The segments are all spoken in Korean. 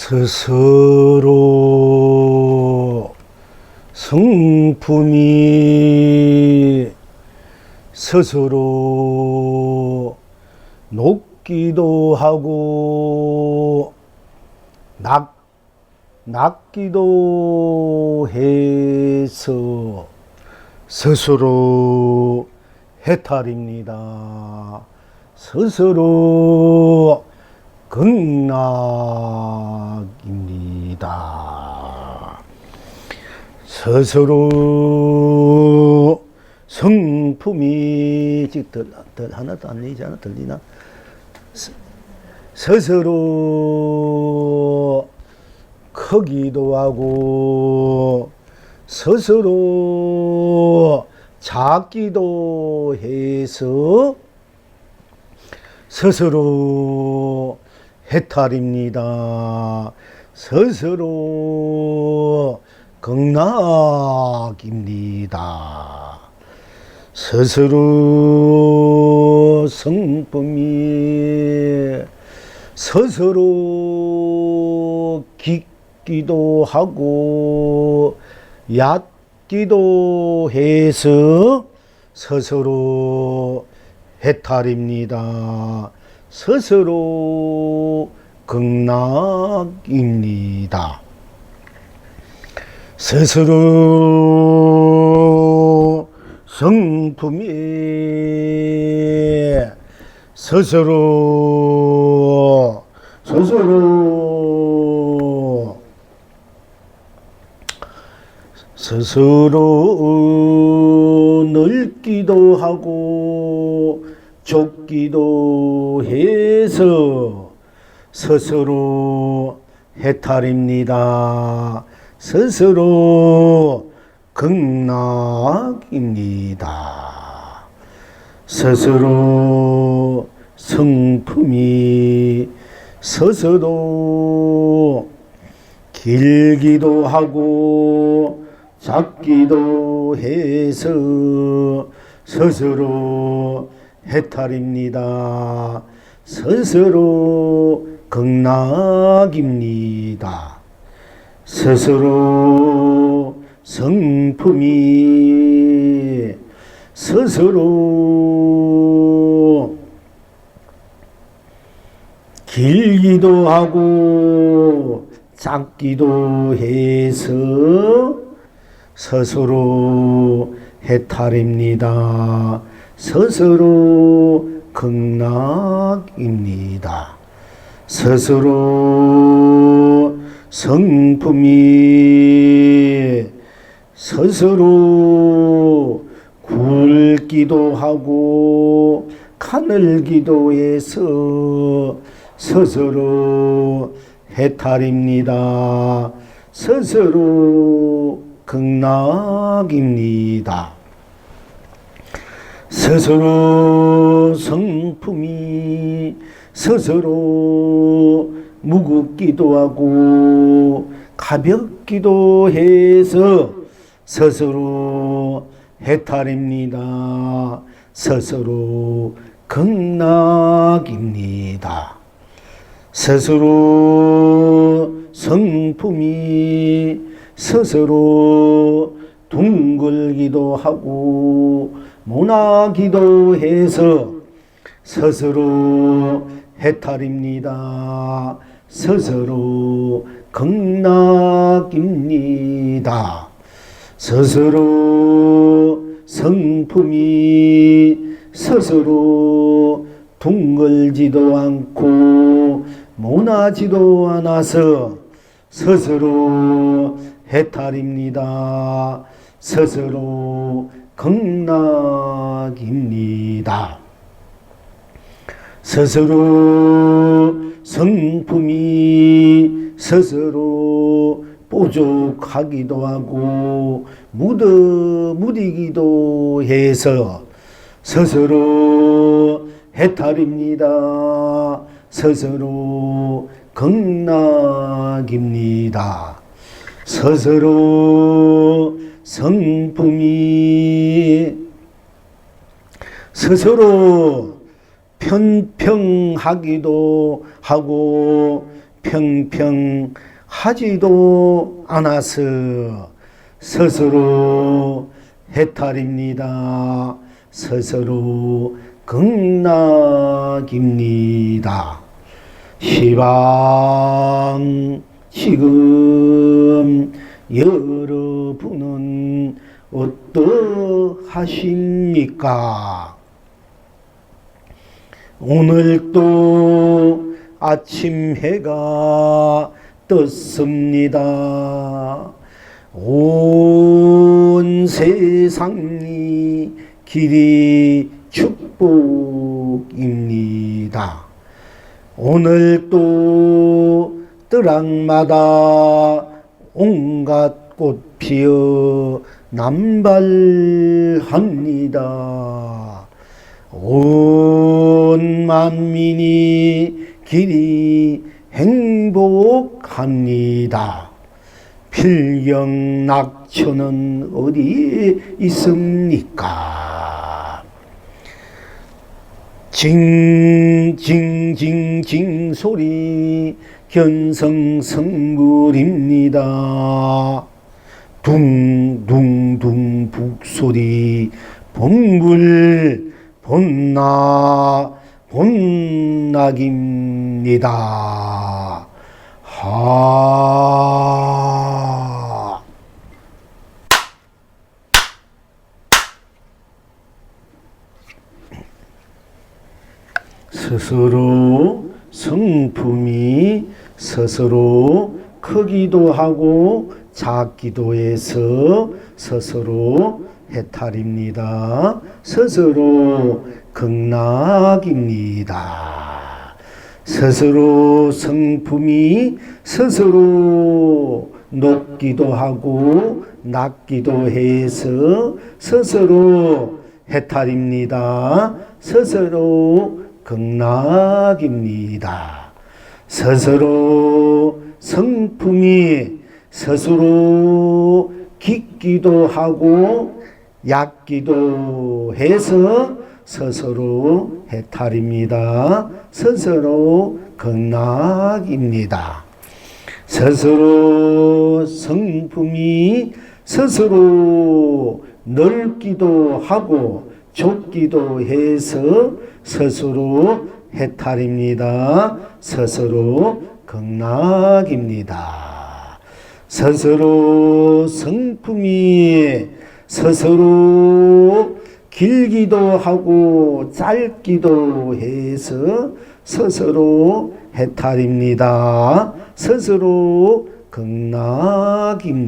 스스로 성품이 스스로 높기도 하고 낮기도 해서 스스로 해탈입니다. 스스로 극락입니다. 스스로 성품이 하나도 안 내리잖아. 들리나? 스스로 크기도 하고 스스로 작기도 해서 스스로 해탈입니다. 스스로 극락입니다. 스스로 성품이 스스로 깊기도 하고 얕기도 해서 스스로 해탈입니다. 스스로 극락입니다. 스스로 성품이 스스로 넓기도 하고 좁기도 해서 스스로 해탈입니다. 스스로 극락입니다. 스스로 성품이 스스로 길기도 하고 작기도 해서 스스로 해탈입니다. 스스로 극락입니다. 스스로 성품이 스스로 길기도 하고 작기도 해서 스스로 해탈입니다. 스스로 극락입니다. 스스로 성품이 스스로 굵기도 하고 가늘기도 해서 스스로 해탈입니다. 스스로 극락입니다. 스스로 성품이 스스로 무겁기도 하고 가볍기도 해서 스스로 해탈입니다. 스스로 극락입니다. 스스로 성품이 스스로 둥글기도 하고 모나기도 해서 스스로 해탈입니다. 스스로 극락입니다. 스스로 성품이 스스로 둥글지도 않고 모나지도 않아서 스스로 해탈입니다. 스스로 극락입니다. 스스로 성품이 스스로 뽀족하기도 하고 무디기도 해서 스스로 해탈입니다. 스스로 극락입니다. 스스로 성품이 스스로 편평하기도 하고 평평하지도 않아서 스스로 해탈입니다. 스스로 극락입니다. 시방 지금 여러분은 어떠하십니까? 오늘 또 아침 해가 떴습니다. 온 세상이 길이 축복입니다. 오늘 또 뜰악마다 온갖 꽃 피어 남발합니다. 온 만민이 길이 행복합니다. 필경낙천은 어디에 있습니까? 징징징징 소리 견성성불입니다. 둥둥둥 북소리 본불 본낙입니다. 하. 스스로 성품이 스스로 크기도 하고 작기도 해서 스스로 해탈입니다. 스스로 극락입니다. 스스로 성품이 스스로 높기도 하고 낮기도 해서 스스로 해탈입니다. 스스로 극락입니다. 스스로 성품이 스스로 깊기도 하고 얕기도 해서 스스로 해탈입니다. 스스로 극락입니다. 스스로 성품이 스스로 넓기도 하고 좁기도 해서 스스로 해탈입니다. 스스로 극락입니다. 스스로 성품이 스스로 길기도 하고 짧기도 해서 스스로 해탈입니다. 스스로 극락입니다.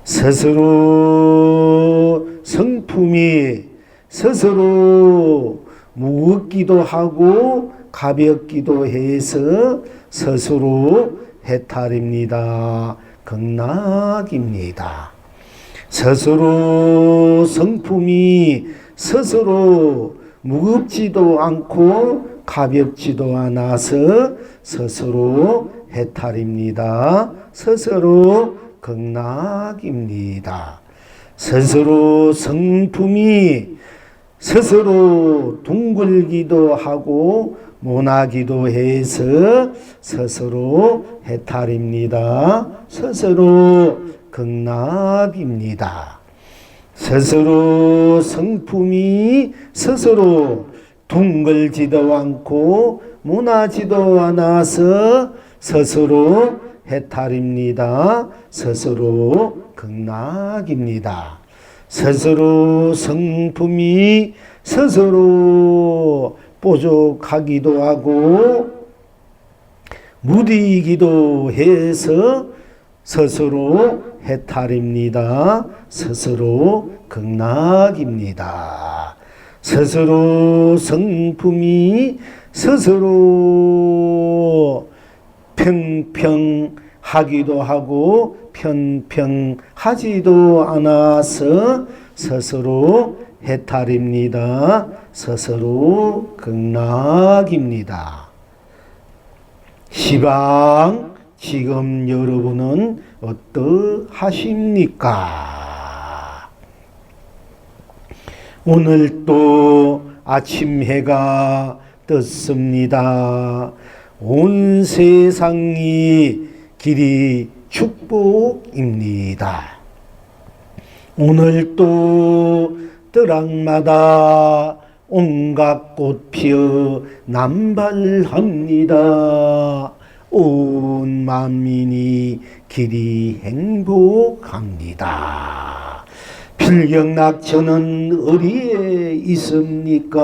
스스로 성품이 스스로 무겁기도 하고 가볍기도 해서 스스로 해탈입니다. 극락입니다. 스스로 성품이 스스로 무겁지도 않고 가볍지도 않아서 스스로 해탈입니다. 스스로 극락입니다. 스스로 성품이 스스로 둥글기도 하고 모나기도 해서 스스로 해탈입니다. 스스로 극락입니다. 스스로 성품이 스스로 둥글지도 않고 모나지도 않아서 스스로 해탈입니다. 스스로 극락입니다. 스스로 성품이 스스로 뽀족하기도 하고 무디기도 해서 스스로 해탈입니다. 스스로 극락입니다. 스스로 성품이 스스로 평평하기도 하고 편평하지도 않아서 스스로 해탈입니다. 스스로 극락입니다. 시방 지금 여러분은 어떠하십니까? 오늘 또 아침 해가 떴습니다. 온 세상이 길이 축복입니다. 오늘도 뜨락마다 온갖 꽃 피어 남발합니다. 온 만민이 길이 행복합니다. 필경낙천은 어디에 있습니까?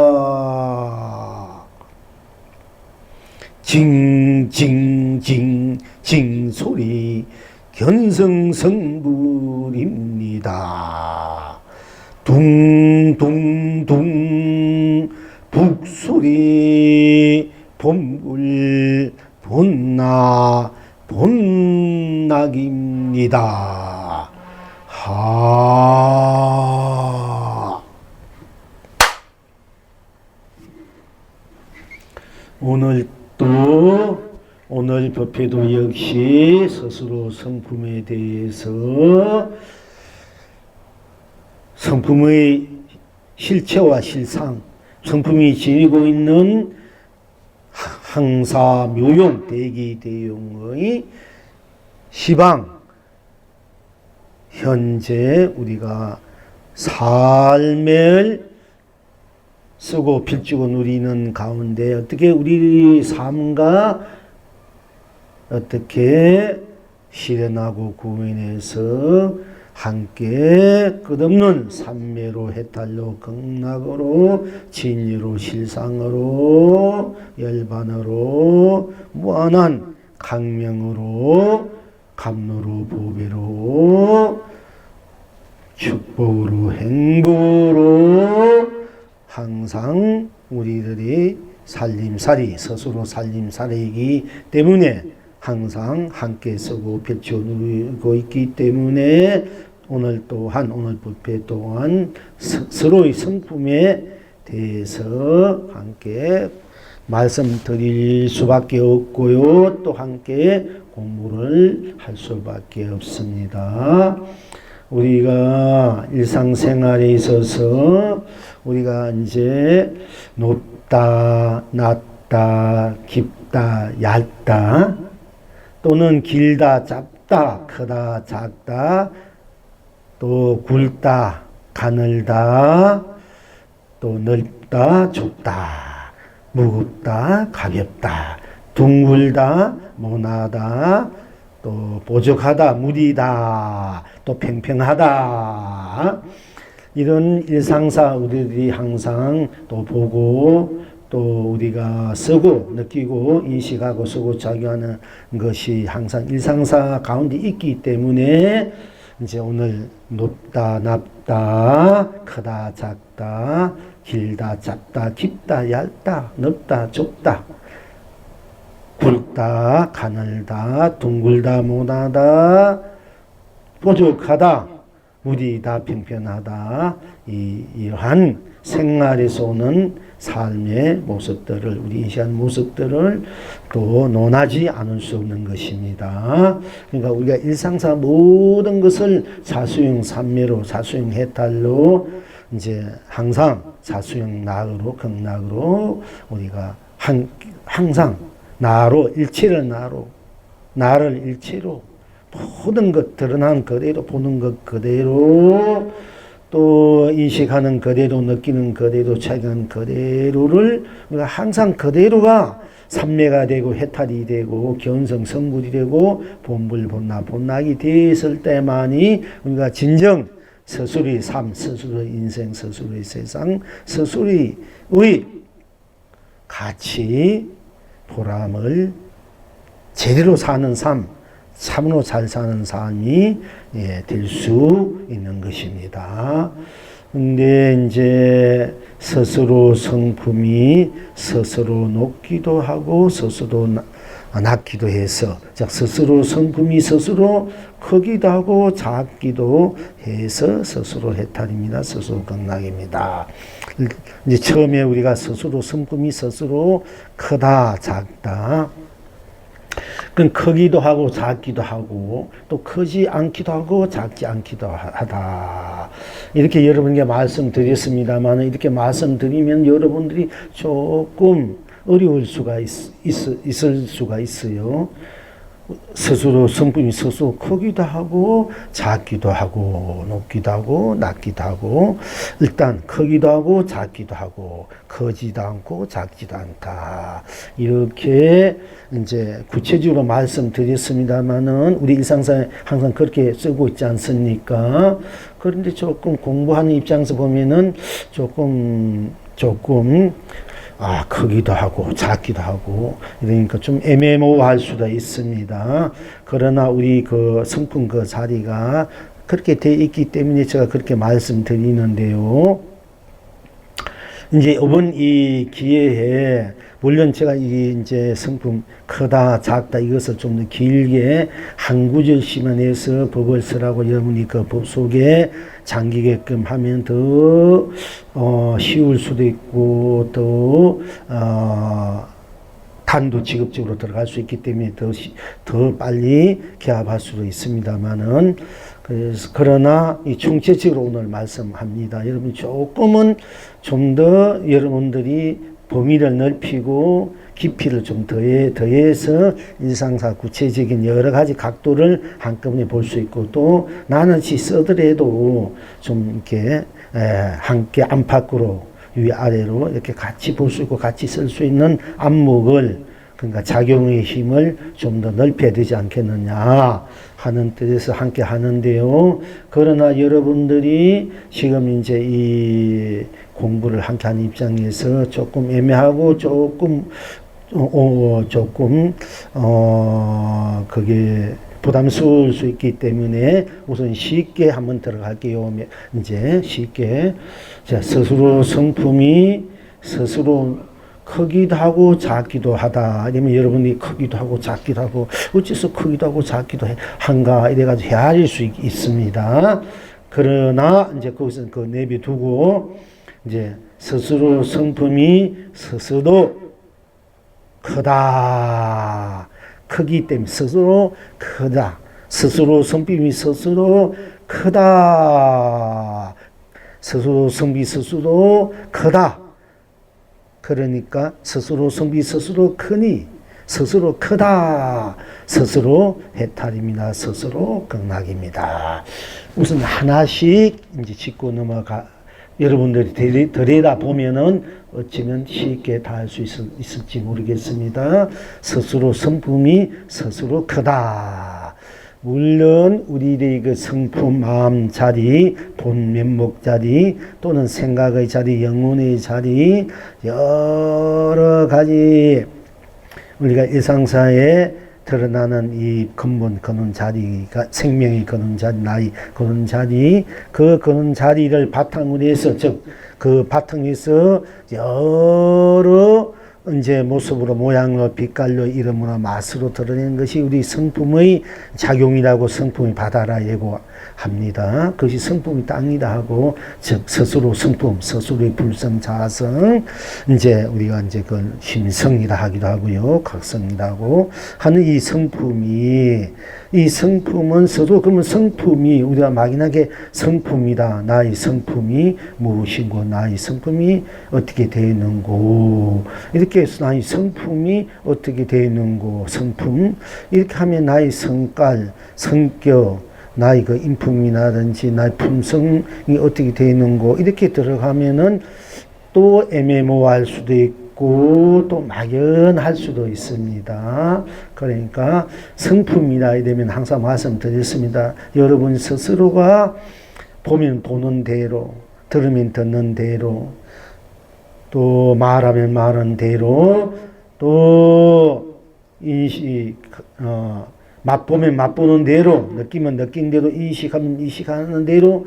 징징징징 소리 견성성불입니다. 둥둥둥 북소리 봄불 본낙입니다. 오늘 법회도 역시 스스로 성품에 대해서 성품의 실체와 실상, 성품이 지니고 있는 항사, 묘용, 대기, 대용의 시방, 현재 우리가 삶을 쓰고 필주고 누리는 가운데 어떻게 우리 삶과 어떻게 실현하고 구현해서 함께 끝없는 삼매로 해탈로 극락으로 진리로 실상으로 열반으로 무한한 강명으로 감로로 보배로 축복으로 행복으로 항상 우리들이 살림살이 스스로 살림살이이기 때문에 항상 함께 쓰고 펼쳐 누리고 있기 때문에 오늘 법회 또한 서로의 성품에 대해서 함께 말씀드릴 수밖에 없고요. 또 함께 공부를 할 수밖에 없습니다. 우리가 일상생활에 있어서 우리가 이제 높다, 낮다, 깊다, 얇다, 또는 길다, 짧다, 크다, 작다, 또 굵다, 가늘다, 또 넓다, 좁다, 무겁다, 가볍다, 둥글다, 모나다, 또 보적하다, 무디다, 또 팽팽하다. 이런 일상사 우리들이 항상 또 보고 또 우리가 쓰고 느끼고 인식하고 쓰고 작용하는 것이 항상 일상사 가운데 있기 때문에 이제 오늘 높다, 낮다, 크다, 작다, 길다, 짧다, 깊다, 얇다, 넓다, 좁다, 굵다, 가늘다, 둥글다, 모나다, 뾰족하다, 무디다, 평평하다, 이러한 생활에서 오는 삶의 모습들을, 우리 인식하는 모습들을 또 논하지 않을 수 없는 것입니다. 그러니까 우리가 일상사 모든 것을 사수용 삼매로, 사수용 해탈로 이제 항상 사수용 낙으로, 극락으로 우리가 항상 나로, 일체를 나로, 나를 일체로 모든 것 드러난 그대로, 보는 것 그대로, 또 인식하는 그대로, 느끼는 그대로, 체감하는 그대로를 우리가 항상 그대로가 삼매가 되고 해탈이 되고 견성 성불이 되고 본불 본나 본낙이 되었을 때만이 우리가 진정 스스로의 삶, 스스로의 인생, 스스로의 세상, 스스로의 가치, 보람을 제대로 사는 삶, 참으로 잘 사는 삶이 될 수 있는 것입니다. 근데 이제 스스로 성품이 스스로 높기도 하고 스스로 낮기도 해서, 스스로 성품이 스스로 크기도 하고 작기도 해서 스스로 해탈입니다. 스스로 극락입니다. 이제 처음에 우리가 스스로 성품이 스스로 크다, 작다, 그건 크기도 하고 작기도 하고 또 크지 않기도 하고 작지 않기도 하다. 이렇게 여러분께 말씀드렸습니다만, 이렇게 말씀드리면 여러분들이 조금 어려울 수가 있을 수가 있어요. 스스로 성품이 스스로 크기도 하고 작기도 하고 높기도 하고 낮기도 하고 일단 크기도 하고 작기도 하고 크지도 않고 작지도 않다. 이렇게 이제 구체적으로 말씀드렸습니다만은 우리 일상생활에 항상 그렇게 쓰고 있지 않습니까? 그런데 조금 공부하는 입장에서 보면은 조금 크기도 하고 작기도 하고 이러니까 좀 애매모호할 수도 있습니다. 그러나 우리 그 성품 그 자리가 그렇게 돼 있기 때문에 제가 그렇게 말씀드리는데요. 이제 이번 이 기회에 물론 제가 이제 성품 크다 작다 이것을 좀 더 길게 한 구절씩만 해서 법을 쓰라고 여러분이 그 법 속에 잠기게끔 하면 더 쉬울 수도 있고 더 단도직입적으로 들어갈 수 있기 때문에 더 빨리 개합할 수도 있습니다만은 그러나 이 총체적으로 오늘 말씀합니다. 여러분 조금은 좀 더 여러분들이 범위를 넓히고 깊이를 좀 더해서 일상사 구체적인 여러 가지 각도를 한꺼번에 볼 수 있고 또 나눠지 쓰더라도 좀 이렇게 함께 안팎으로 위아래로 이렇게 같이 볼 수 있고 같이 쓸 수 있는 안목을 그러니까 작용의 힘을 좀 더 넓혀야 되지 않겠느냐 하는 뜻에서 함께 하는데요. 그러나 여러분들이 지금 이제 이 공부를 함께 하는 입장에서 조금 애매하고 그게 부담스러울 수 있기 때문에 우선 쉽게 한번 들어갈게요. 이제 쉽게 스스로 성품이 스스로 크기도 하고 작기도 하다. 아니면 여러분이 크기도 하고 작기도 하고 어째서 크기도 하고 작기도 한가 이래가지고 헤아릴 수 있습니다. 그러나 이제 거기서 그 내비두고 이제 스스로 성품이 스스로 크다. 크기 때문에 스스로 크다. 스스로 성품이 스스로 크다. 스스로 성비 스스로 크다. 그러니까 스스로 성비 스스로 크니 스스로 크다. 스스로 해탈입니다. 스스로 극락입니다. 우선 하나씩 이제 짚고 여러분들이 들여다 보면은 어쩌면 쉽게 다 할 수 있을지 모르겠습니다. 스스로 성품이 스스로 크다. 물론 우리의 그 성품, 마음 자리, 본 면목 자리, 또는 생각의 자리, 영혼의 자리, 여러 가지 우리가 일상사에 드러나는 이 근본 거는 자리가 생명이 거는 자리, 나이 거는 자리, 그 거는 자리를 바탕으로 해서 즉 그 바탕에서 여러 이제 모습으로 모양으로 빛깔로 이름으로 맛으로 드러내는 것이 우리 성품의 작용이라고 성품이 바다라 예고합니다. 그것이 성품이 땅이다 하고 즉 스스로 성품, 스스로의 불성, 자성 이제 우리가 이제 그 힘성이라 하기도 하고요, 각성이라 하고 하는 이 성품은 서로 그러면 성품이 우리가 막연하게 성품이다. 나의 성품이 무엇이고 나의 성품이 어떻게 되는고 이렇게 해서 나의 성품이 어떻게 되는고 성품 이렇게 하면 나의 성깔, 성격 나의 그 인품이라든지 나의 품성이 어떻게 되는고 이렇게 들어가면은 또 애매모호할 수도 있고 또 막연할 수도 있습니다. 그러니까 성품이라 되면 항상 말씀드렸습니다. 여러분 스스로가 보면 보는 대로, 들으면 듣는 대로, 또 말하면 말하는 대로, 또 맛보면 맛보는 대로, 느끼면 느낀 대로, 인식하면 인식하는 대로,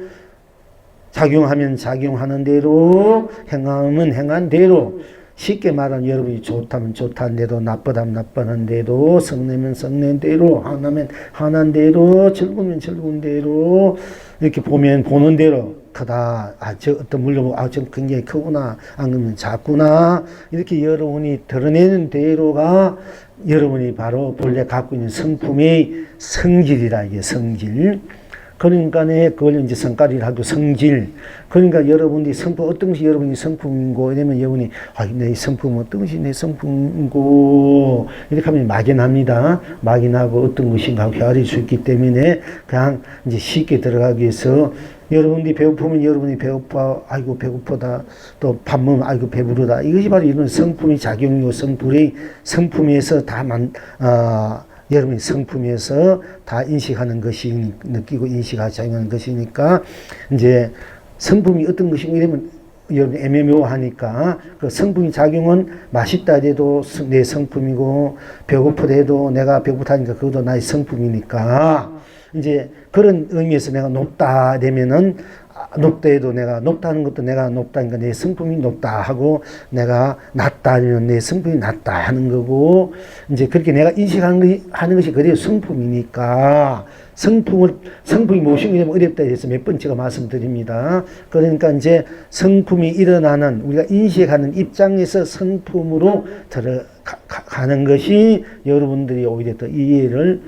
작용하면 작용하는 대로, 행하면 행한 대로, 쉽게 말하면 여러분이 좋다면 좋다는 대로, 나쁘다면 나쁘다는 대로, 성내면 성낸 대로, 화나면 화난 대로, 즐거우면 즐거운 대로, 이렇게 보면 보는 대로, 크다. 저 어떤 물론, 저 굉장히 크구나. 안 그러면 작구나. 이렇게 여러분이 드러내는 대로가 여러분이 바로 본래 갖고 있는 성품의 성질이라, 이게 성질. 그러니까 그걸 이제 성깔이라 하고 성질. 그러니까 여러분이 성품 어떤 것이 여러분이 성품이고 이러면 여러분이 내 성품은 어떤 것이 내 성품이고 이렇게 하면 막연합니다. 막연하고 어떤 것인가 하고 헤아릴 수 있기 때문에 그냥 이제 쉽게 들어가기 위해서 여러분이 배고프면 여러분이 배고파 아이고 배고프다 또 밥 먹으면 아이고 배부르다 이것이 바로 이런 성품의 작용이고 성품에서 여러분이 성품에서 다 인식하는 것이 느끼고 인식하고 작용하는 것이니까 이제 성품이 어떤 것이고 이러면 여러분 애매모호하니까 그 성품이 작용은 맛있다 해도 내 성품이고 배고프다 해도 내가 배고프다니까 그것도 나의 성품이니까 이제 그런 의미에서 내가 높다 되면은 높다 해도 내가 높다는 것도 내가 높다니까 내 성품이 높다 하고 내가 낮다 하면 내 성품이 낮다 하는 거고 이제 그렇게 내가 인식하는 것이 그래야 성품이니까 성품이 무엇인가 어렵다 해서 몇 번 제가 말씀드립니다. 그러니까 이제 성품이 일어나는 우리가 인식하는 입장에서 성품으로 들어가는 것이 여러분들이 오히려 더 이해를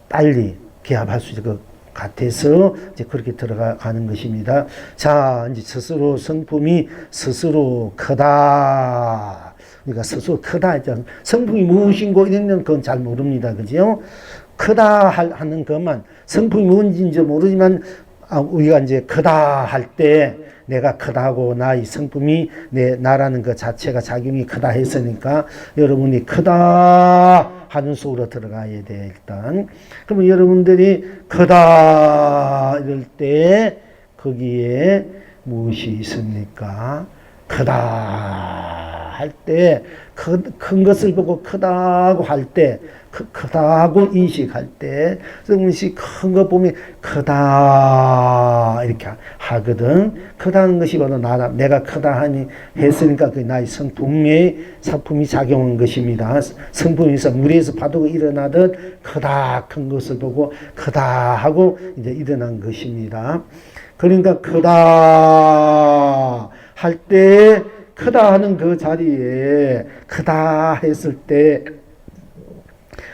빨리 개합할 수 있을 것 같아서 이제 그렇게 들어가는 것입니다. 자, 이제 스스로 성품이 스스로 크다. 우리가 스스로 크다 했잖아요. 성품이 무엇인고 이런 건 잘 모릅니다. 그죠? 크다 하는 것만 성품이 뭔지 모르지만 우리가 이제 크다 할 때 내가 크다고 나의 성품이 나라는 것 자체가 작용이 크다 했으니까 여러분이 크다 하는 속으로 들어가야 돼 일단. 그러면 여러분들이 크다 이럴 때 거기에 무엇이 있습니까? 크다 할 때 큰 것을 보고 크다고 할 때 크다고 인식할 때 조금씩 큰 거 보면 크다 이렇게 하거든. 크다는 것이 바로 내가 크다 하니 했으니까 그 나의 성품의 상품이 작용한 것입니다. 성품에서 물에서 파도가 일어나듯 크다 큰 것을 보고 크다 하고 이제 일어난 것입니다. 그러니까 크다 할 때 크다 하는 그 자리에 크다 했을 때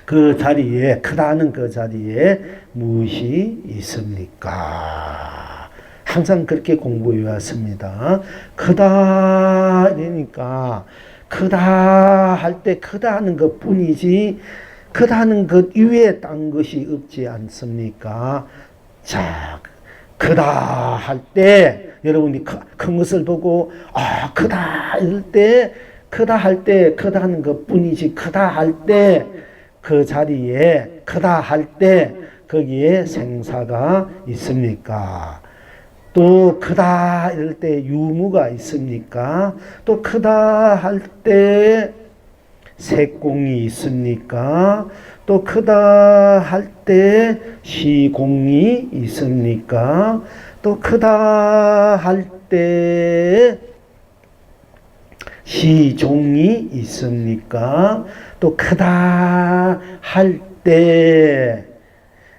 그 자리에 크다 하는 그 자리에 무엇이 있습니까? 항상 그렇게 공부해 왔습니다. 크다 이러니까 크다 할 때 크다 하는 것 뿐이지 크다 하는 것 이외에 딴 것이 없지 않습니까? 자, 크다 할 때 여러분이 큰 것을 보고 크다 이럴 때 크다 할 때 크다 하는 것 뿐이지 크다 할 때 그 자리에 크다 할 때 거기에 생사가 있습니까? 또 크다 이럴 때 유무가 있습니까? 또 크다 할 때 색공이 있습니까? 또 크다 할 때 시공이 있습니까? 또 크다 할 때 시종이 있습니까? 또 크다 할 때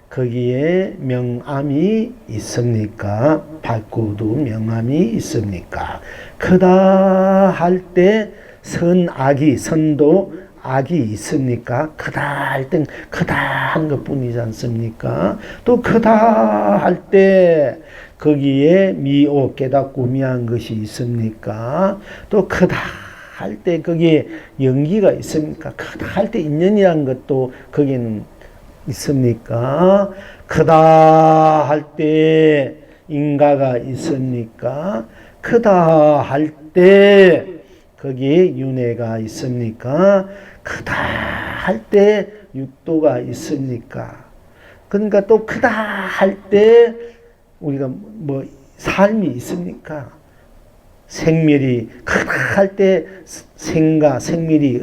거기에 명암이 있습니까? 발구도 명암이 있습니까? 크다 할 때 선악이 선도 악이 있습니까? 크다 할 땐 크다 한 것뿐이지 않습니까? 또 크다 할 때 거기에 미오 깨닫고 미한 것이 있습니까? 또 크다 할 때 거기에 연기가 있습니까? 크다 할 때 인연이라는 것도 거기는 있습니까? 크다 할 때 인가가 있습니까? 크다 할 때 거기에 윤회가 있습니까? 크다 할 때 육도가 있습니까? 그러니까 또 크다 할 때 우리가 뭐 삶이 있습니까? 생멸이 크다 할 때 생과 생멸이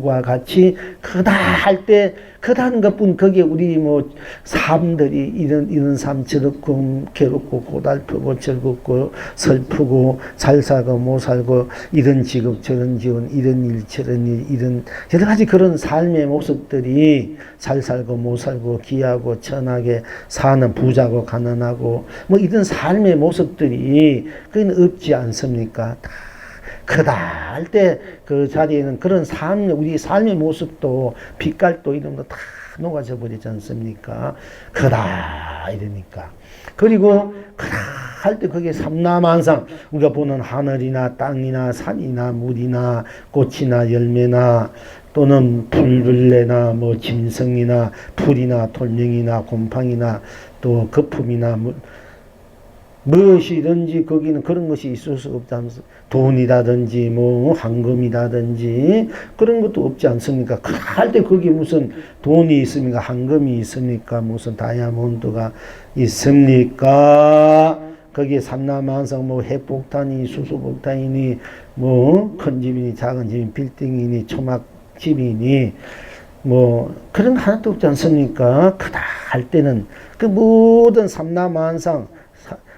과 같이 크다 할 때 크다는 것뿐 거기에 우리 뭐 삶들이 이런 삶 즐겁고 괴롭고 고달프고 즐겁고 슬프고 잘 살고 못 살고 이런 직업 저런 직업 이런 일 저런 일 이런 여러 가지 그런 삶의 모습들이 잘 살고 못 살고 귀하고 천하게 사는 부자고 가난하고 뭐 이런 삶의 모습들이 그건 없지 않습니까? 크다 할 때 그 자리에는 그런 우리 삶의 모습도 빛깔도 이런 거 다 녹아져 버리지 않습니까? 크다 이러니까. 그리고 크다 할 때 그게 삼라만상, 우리가 보는 하늘이나 땅이나 산이나 물이나 꽃이나 열매나 또는 풀들레나 뭐 짐승이나 풀이나 돌멩이나 곰팡이나 또 거품이나 무엇이든지 거기는 그런 것이 있을 수 없지 않습니까? 돈이라든지 뭐 황금이라든지 그런 것도 없지 않습니까? 할 때 거기 무슨 돈이 있습니까? 황금이 있습니까? 무슨 다이아몬드가 있습니까? 거기에 삼라만상 뭐 핵폭탄이 수소폭탄이니 뭐 큰 집이니 작은 집이니 빌딩이니 초막집이니 뭐 그런 거 하나도 없지 않습니까? 크다 할 때는 그 모든 삼라만상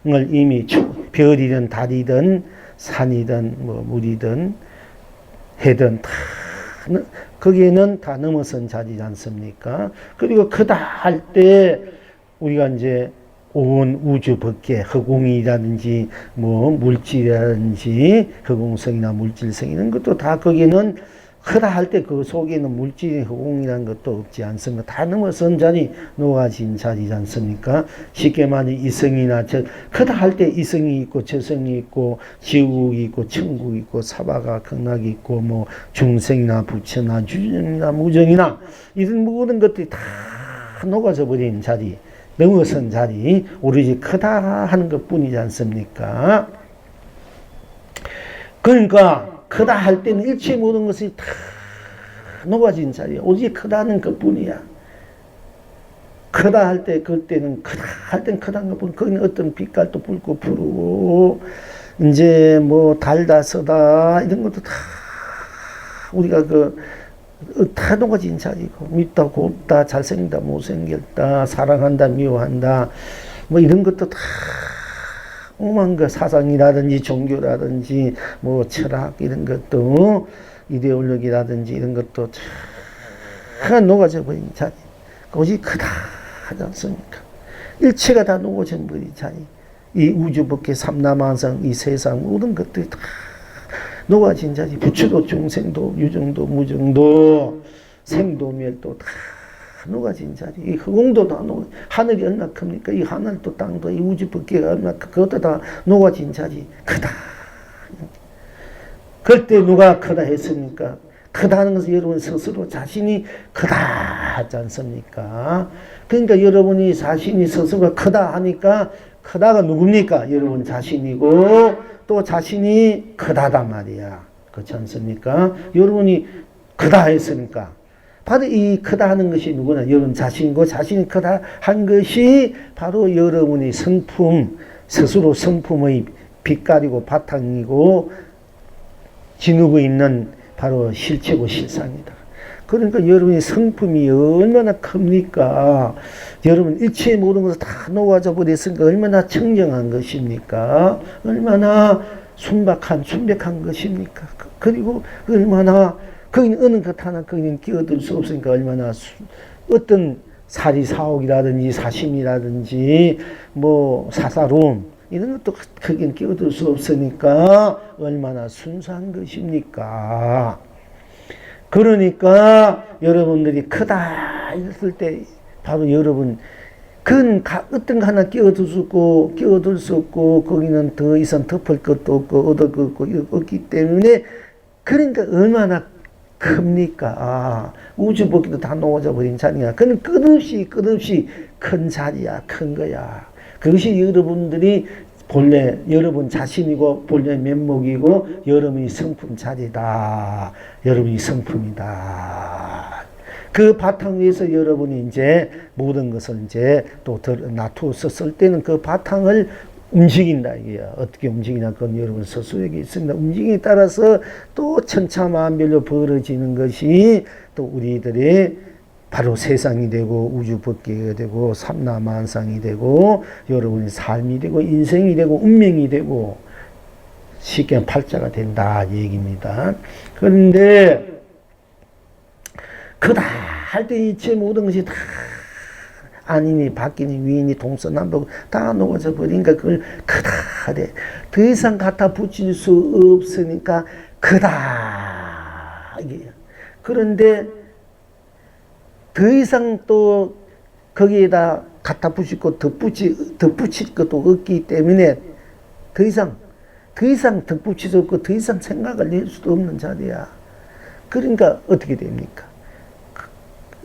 을 이미 별이든 달이든 산이든 뭐 물이든 해든 다 거기에는 다 넘어선 자리지 않습니까? 그리고 크다 할 때 우리가 이제 온 우주 밖에 허공이라든지 뭐 물질이라든지 허공성이나 물질성 이런 것도 다 거기는 크다 할 때 그 속에는 물질이 허공이라는 것도 없지 않습니까? 다 넘어선 자리, 녹아진 자리지 않습니까? 쉽게 말해 이성이나 크다 할 때 이성이 있고 저성이 있고 지옥이 있고 천국이 있고 사바가 극락이 있고 뭐 중생이나 부처나 주정이나 무정이나 이런 모든 것들이 다 녹아져 버린 자리, 넘어선 자리, 오로지 크다 하는 것 뿐이지 않습니까? 그러니까 크다 할 때는 일체 모든 것이 다 녹아진 자리야. 오직 크다는 것뿐이야. 크다 할 때 그때는 크다 할 때는 크다는 것뿐. 거기는 어떤 빛깔도 붉고 푸르고 이제 뭐 달다 쓰다 이런 것도 다 우리가 다 녹아진 자리고 밉다 곱다 잘생긴다 못생겼다 사랑한다 미워한다 뭐 이런 것도 다 오만 그 사상이라든지 종교라든지 뭐 철학 이런 것도 이데올로기라든지 이런 것도 다 녹아져 버린 자리. 오직 크다 하지 않습니까? 일체가 다 녹아져 버린 자리. 이 우주 밖에 삼라만상 이 세상 모든 것들이 다 녹아진 자리. 부처도 중생도 유정도 무정도 생도 멸도 다 녹아진 자리. 이 허공도 다 녹아. 하늘이 얼마나 큽니까? 이 하늘도 땅도 이 우주 밖에가 얼마나 그것도 다 녹아진 자리. 크다. 그때 누가 크다 했습니까? 크다는 것은 여러분 스스로 자신이 크다 하지 않습니까? 그러니까 여러분이 자신이 스스로가 크다 하니까 크다가 누굽니까? 여러분 자신이고 또 자신이 크다단 말이야. 그렇지 않습니까? 여러분이 크다 했으니까 바로 이 크다 하는 것이 누구나 여러분 자신이고 자신이 크다 한 것이 바로 여러분의 성품, 스스로 성품의 빛깔이고 바탕이고 지니고 있는 바로 실체고 실상이다. 그러니까 여러분의 성품이 얼마나 큽니까? 여러분 일체의 모든 것을 다 녹아져 버렸으니까 얼마나 청정한 것입니까? 얼마나 순백한 것입니까? 그리고 얼마나 거기는 어느 것 하나 거기는 끼어들 수 없으니까 얼마나 어떤 사리사욕이라든지 사심이라든지 뭐 사사로움 이런 것도 거기는 끼어들 수 없으니까 얼마나 순수한 것입니까? 그러니까 여러분들이 크다 했을 때 바로 여러분 그건 어떤 거 하나 끼어들 수 없고 거기는 더 이상 덮을 것도 없고 얻을 것도 없기 때문에 그러니까 얼마나 큽니까? 우주 밖에도 다 녹아져 버린 자리야. 그건 끝없이 큰 자리야. 큰 거야. 그것이 여러분들이 본래 여러분 자신이고 본래 면목이고 여러분이 성품 자리다. 여러분이 성품이다. 그 바탕 위에서 여러분이 이제 모든 것을 이제 또 놔두어서 쓸 때는 그 바탕을 움직인다 이게요. 어떻게 움직이냐 그건 여러분 스스로에게 있습니다. 움직임에 따라서 또 천차만별로 벌어지는 것이 또 우리들의 바로 세상이 되고 우주 법계가 되고 삼라만상이 되고 여러분의 삶이 되고 인생이 되고 운명이 되고 쉽게 팔자가 된다 얘기입니다. 그런데 크다 할 때 이체 모든 것이 다 아니니 바뀌니 위니 동서남북 다 녹아져 버리니까 그걸 크다 하되 더 이상 갖다 붙일 수 없으니까 크다 이게. 그런데 더 이상 또 거기에다 갖다 붙이고 덧붙일 것도 없기 때문에 더 이상 덧붙일 수 없고 더 이상 생각을 낼 수도 없는 자리야. 그러니까 어떻게 됩니까?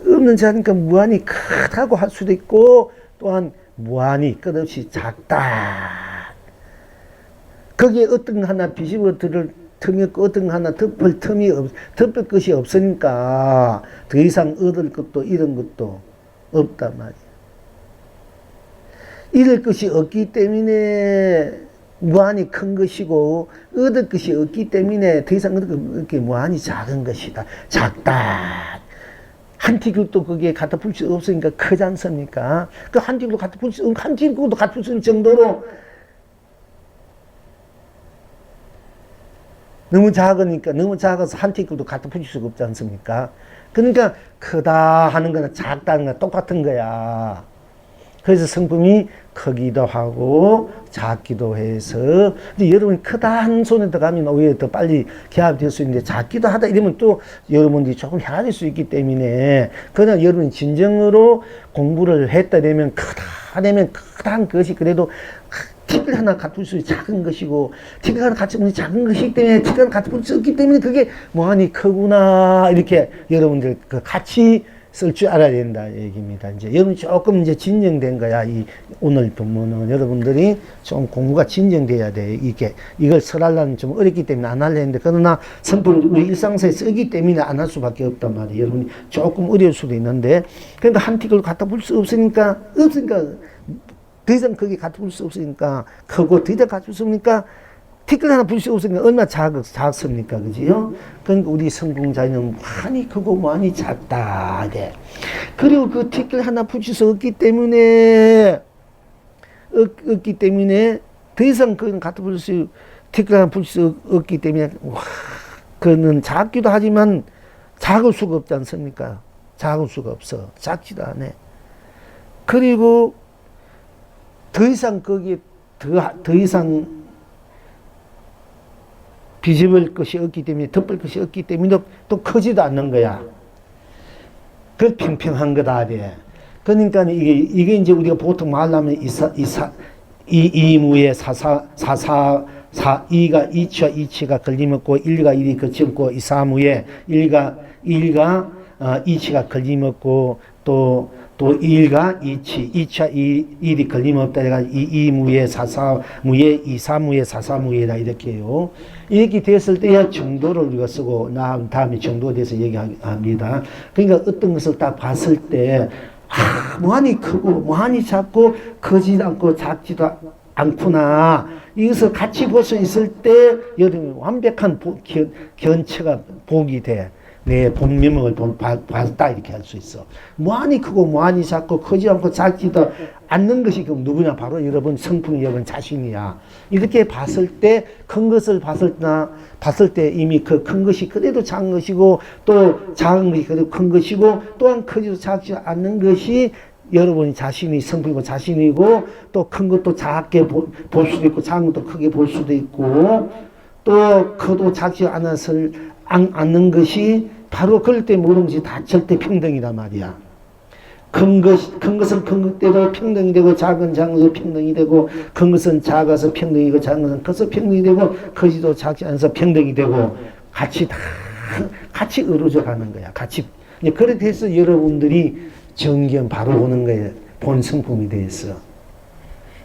없는 자니까 무한히 크다고 할 수도 있고 또한 무한히 끝없이 작다. 거기에 어떤 하나 비집어 들을 틈이 없고 어떤 하나 덮을 것이 없으니까 더 이상 얻을 것도 이런 것도 없단 말이야. 잃을 것이 없기 때문에 무한히 큰 것이고 얻을 것이 없기 때문에 더 이상 얻을 게 무한히 작은 것이다. 작다. 한 티끌도 거기에 갖다 풀 수 없으니까 크지 않습니까? 그 한 티끌도 갖다 풀 수, 한 티끌도 갖다 풀 수 있는 정도로 너무 작으니까, 너무 작아서 한 티끌도 갖다 풀 수가 없지 않습니까? 그러니까 크다 하는 거나 작다는 거 똑같은 거야. 그래서 성품이 크기도 하고 작기도 해서 이제 여러분이 크다 한 손에 들어가면 오히려 더 빨리 개합이 될 수 있는데 작기도 하다 이러면 또 여러분들이 조금 헤아릴 수 있기 때문에 그러나 여러분이 진정으로 공부를 했다 되면 크다한 것이 그래도 티끌 하나 갖출 수 있는 작은 것이고 티끌 하나 갖출 수 있는 작은 것이기 때문에 티끌 하나 갖출 수 없기 때문에 그게 무한히 크구나 이렇게 여러분들 그 같이 쓸 줄 알아야 된다 얘기입니다. 이제 여러분 조금 이제 진정된 거야. 이 오늘 본문은 여러분들이 좀 공부가 진정돼야 돼. 이걸 설하려면 좀 어렵기 때문에 안 하려 했는데 그러나 성품을 우리 일상생활에 쓰기 때문에 안 할 수밖에 없단 말이에요. 여러분이 조금 어려울 수도 있는데 그러니까 한 티끌 갖다 볼 수 없으니까 더 이상 거기 갖다 볼 수 없으니까 크고 더 이상 갖다 볼 수 없으니까 티끌 하나 불 수 없으니까 얼마나 작습니까? 그지요? 그러니까 우리 성공자는 많이 크고 많이 작다. 네. 그리고 그 티끌 하나 붙일 수 없기 때문에, 더 이상 그건 갖다 붙일 수, 티끌 하나 붙일 수 없기 때문에, 그는 작기도 하지만 작을 수가 없지 않습니까? 작을 수가 없어. 작지도 않아. 그리고 더 이상 거기에, 더 이상 비집을 것이 없기 때문에 덮을 것이 없기 때문에 또 크지도 않는 거야. 그 평평한 거다. 그러니까 이게 이제 우리가 보통 말하면 이무에 이가 이치와 이치가 걸림없고 일과 일이 거침없고 이사무에 일과 이치가 걸림없고 또 일과 이치와 일이 걸림없다. 내가 이무에 사사무에 이사무에 사사무에다 이렇게요. 이렇게 됐을 때야 정도를 우리가 쓰고 다음에 정도에 대해서 얘기합니다. 그러니까 어떤 것을 딱 봤을 때 무한히 크고 무한히 작고 크지도 않고 작지도 않구나. 이것을 같이 볼 수 있을 때 여러분 완벽한 견체가 보기 돼. 내 본면목을 봤다 이렇게 할 수 있어. 무한히 크고 무한히 작고 크지 않고 작지도 않는 것이 그럼 누구냐? 바로 여러분 성품이 여러분 자신이야. 이렇게 봤을 때 큰 것을 봤을 때 이미 그 큰 것이 그래도 작은 것이고 또 작은 것이 그래도 큰 것이고 또한 크지도 작지 않는 것이 여러분이 자신이 성품이고 자신이고 또 큰 것도 작게 볼 수도 있고 작은 것도 크게 볼 수도 있고 또 크도 작지 않는 것이 바로 그럴 때 모든 것이 다 절대 평등이란 말이야. 큰 것은 큰 것대로 평등이 되고 작은 것은 평등이 되고 큰 것은 작아서 평등이고 작은 것은 커서 평등이 되고 크지도 작지 않아서 평등이 되고 같이 어우러져 가는 거야. 같이. 그렇게 해서 여러분들이 정견 바로 보는 거예요. 본 성품이 되어서.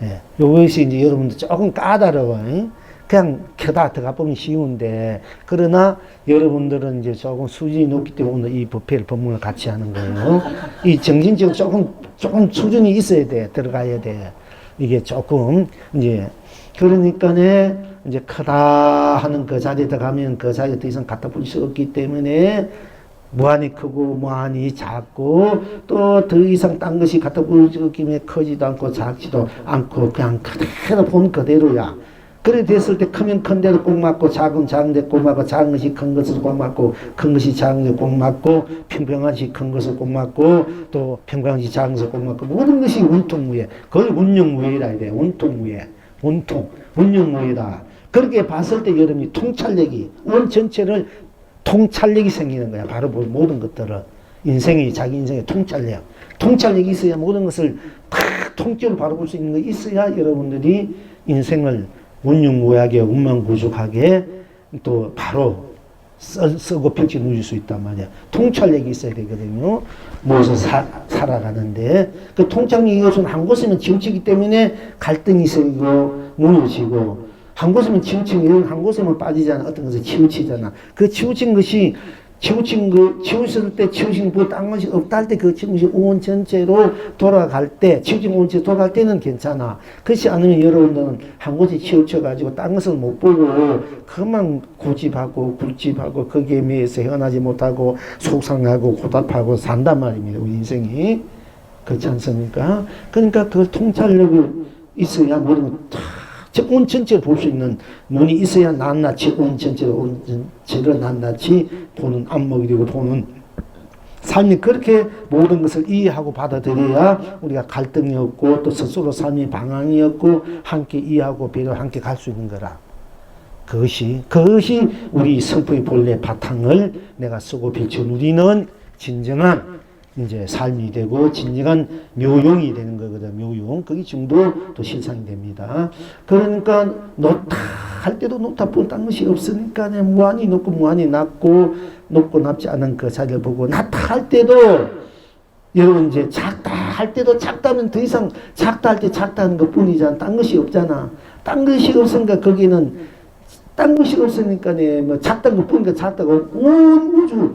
예. 요것이 이제 여러분들 조금 까다로워. 그냥 켜다 들어가 보면 쉬운데, 그러나 여러분들은 이제 조금 수준이 높기 때문에 오늘 이 법문을 같이 하는 거예요. 이 정신적으로 조금 수준이 있어야 돼. 들어가야 돼. 이게 조금, 이제, 그러니까네, 이제 크다 하는 그 자리에 들어가면 그 자리에 더 이상 갖다 붙일 수 없기 때문에 무한히 크고 무한히 작고 또 더 이상 딴 것이 갖다 붙일 수 없기 때문에 크지도 않고 작지도 않고 그냥 그대로 본 그대로야. 그래 됐을 때 크면 큰 데도 꼭 맞고 작은 데 꼭 맞고 작은 것이 큰 것을 꼭 맞고 큰 것이 작은 데 꼭 맞고 평평한 것이 큰 것을 꼭 맞고 또 평평한 것이 작은 것을 꼭 맞고 모든 것이 운통무예. 그걸 운영무예라 해야 돼. 운통무예. 운영무예다. 그렇게 봤을 때 여러분이 통찰력이 온 전체를 통찰력이 생기는 거야. 바로 모든 것들을. 인생이 자기 인생의 통찰력. 통찰력이 있어야 모든 것을 다 통째로 바라볼 수 있는 거 있어야 여러분들이 인생을 운용무하게 운만구족하게 또 바로 쓰고 펼쳐 누릴 수 있단 말이야. 통찰력이 있어야 되거든요. 무엇을 살아가는데 그 통찰력이 없으면 한 곳이면 치우치기 때문에 갈등이 생기고 무너지고 한 곳이면 치우치면 한 곳에만 빠지잖아. 어떤 것을 치우치잖아. 그 치우친 것이 치우쳤을 때 치우친 그 딴 것이 없다 할 때 그 치우친 것이 온 전체로 돌아갈 때, 치우친 온 전체로 돌아갈 때는 괜찮아. 그렇지 않으면 여러분들은 한 곳에 치우쳐가지고 딴 것을 못 보고 그만 고집하고 굴집하고 거기에 매여서 헤어나지 못하고 속상하고 고답하고 산단 말입니다. 우리 인생이. 그렇지 않습니까? 그러니까 그걸 통찰력이 있어야 모든 걸 온 전체를 볼 수 있는 눈이 있어야 낱낱이 온 전체를 낱낱이 보는 안목이 되고 보는 삶이 그렇게 모든 것을 이해하고 받아들여야 우리가 갈등이 없고 또 스스로 삶이 방황이 없고 함께 이해하고 배려 함께 갈 수 있는 거라. 그것이 우리 성품의 본래 바탕을 내가 쓰고 비춰 누리는 진정한 이제 삶이 되고 진정한 묘용이 되는 거거든. 묘용. 그게 정도 또 실상이 됩니다. 그러니까 놓다 할 때도 놓다 뻔한 것이 없으니까 무한히 놓고 무한히 낮고 높고 낮지 않은 그 자리를 보고 낮다 할 때도 여러분 이제 작다 할 때도 작다면 더 이상 작다 할 때 작다는 것 뿐이잖아. 딴 것이 없잖아. 딴 것이 없으니까 거기는 딴 것이 없으니까 뭐 작다는 것 뿐이니까 작다고 온 우주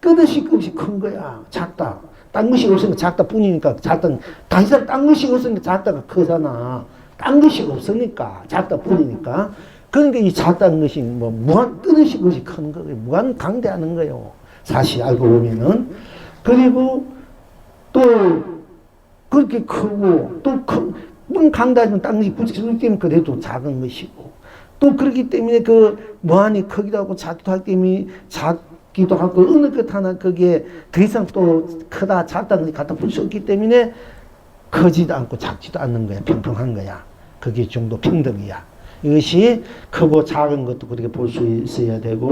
끝없이 큰 거야. 작다. 딴 것이 없으니까 작다 뿐이니까 작다. 다 이상 딴 것이 없으니까 작다가 크잖아. 딴 것이 없으니까 작다 뿐이니까. 그러니까 이 작다는 것이 뭐 무한 끝없이 것이 큰 거예요. 무한 강대하는 거예요. 사실 알고 보면은. 그리고 또 그렇게 크고 또 강대하지만 딴 것이 굳이 때문에 그래도 작은 것이고 또 그렇기 때문에 그 무한히 크기도 하고 작기도 하기 때문에 기도 하고 어느 것 하나 거기에 더 이상 또 크다 작다는 것이 갖다 볼 수 없기 때문에 크지도 않고 작지도 않는 거야. 평평한 거야. 그게 정도 평등이야. 이것이 크고 작은 것도 그렇게 볼 수 있어야 되고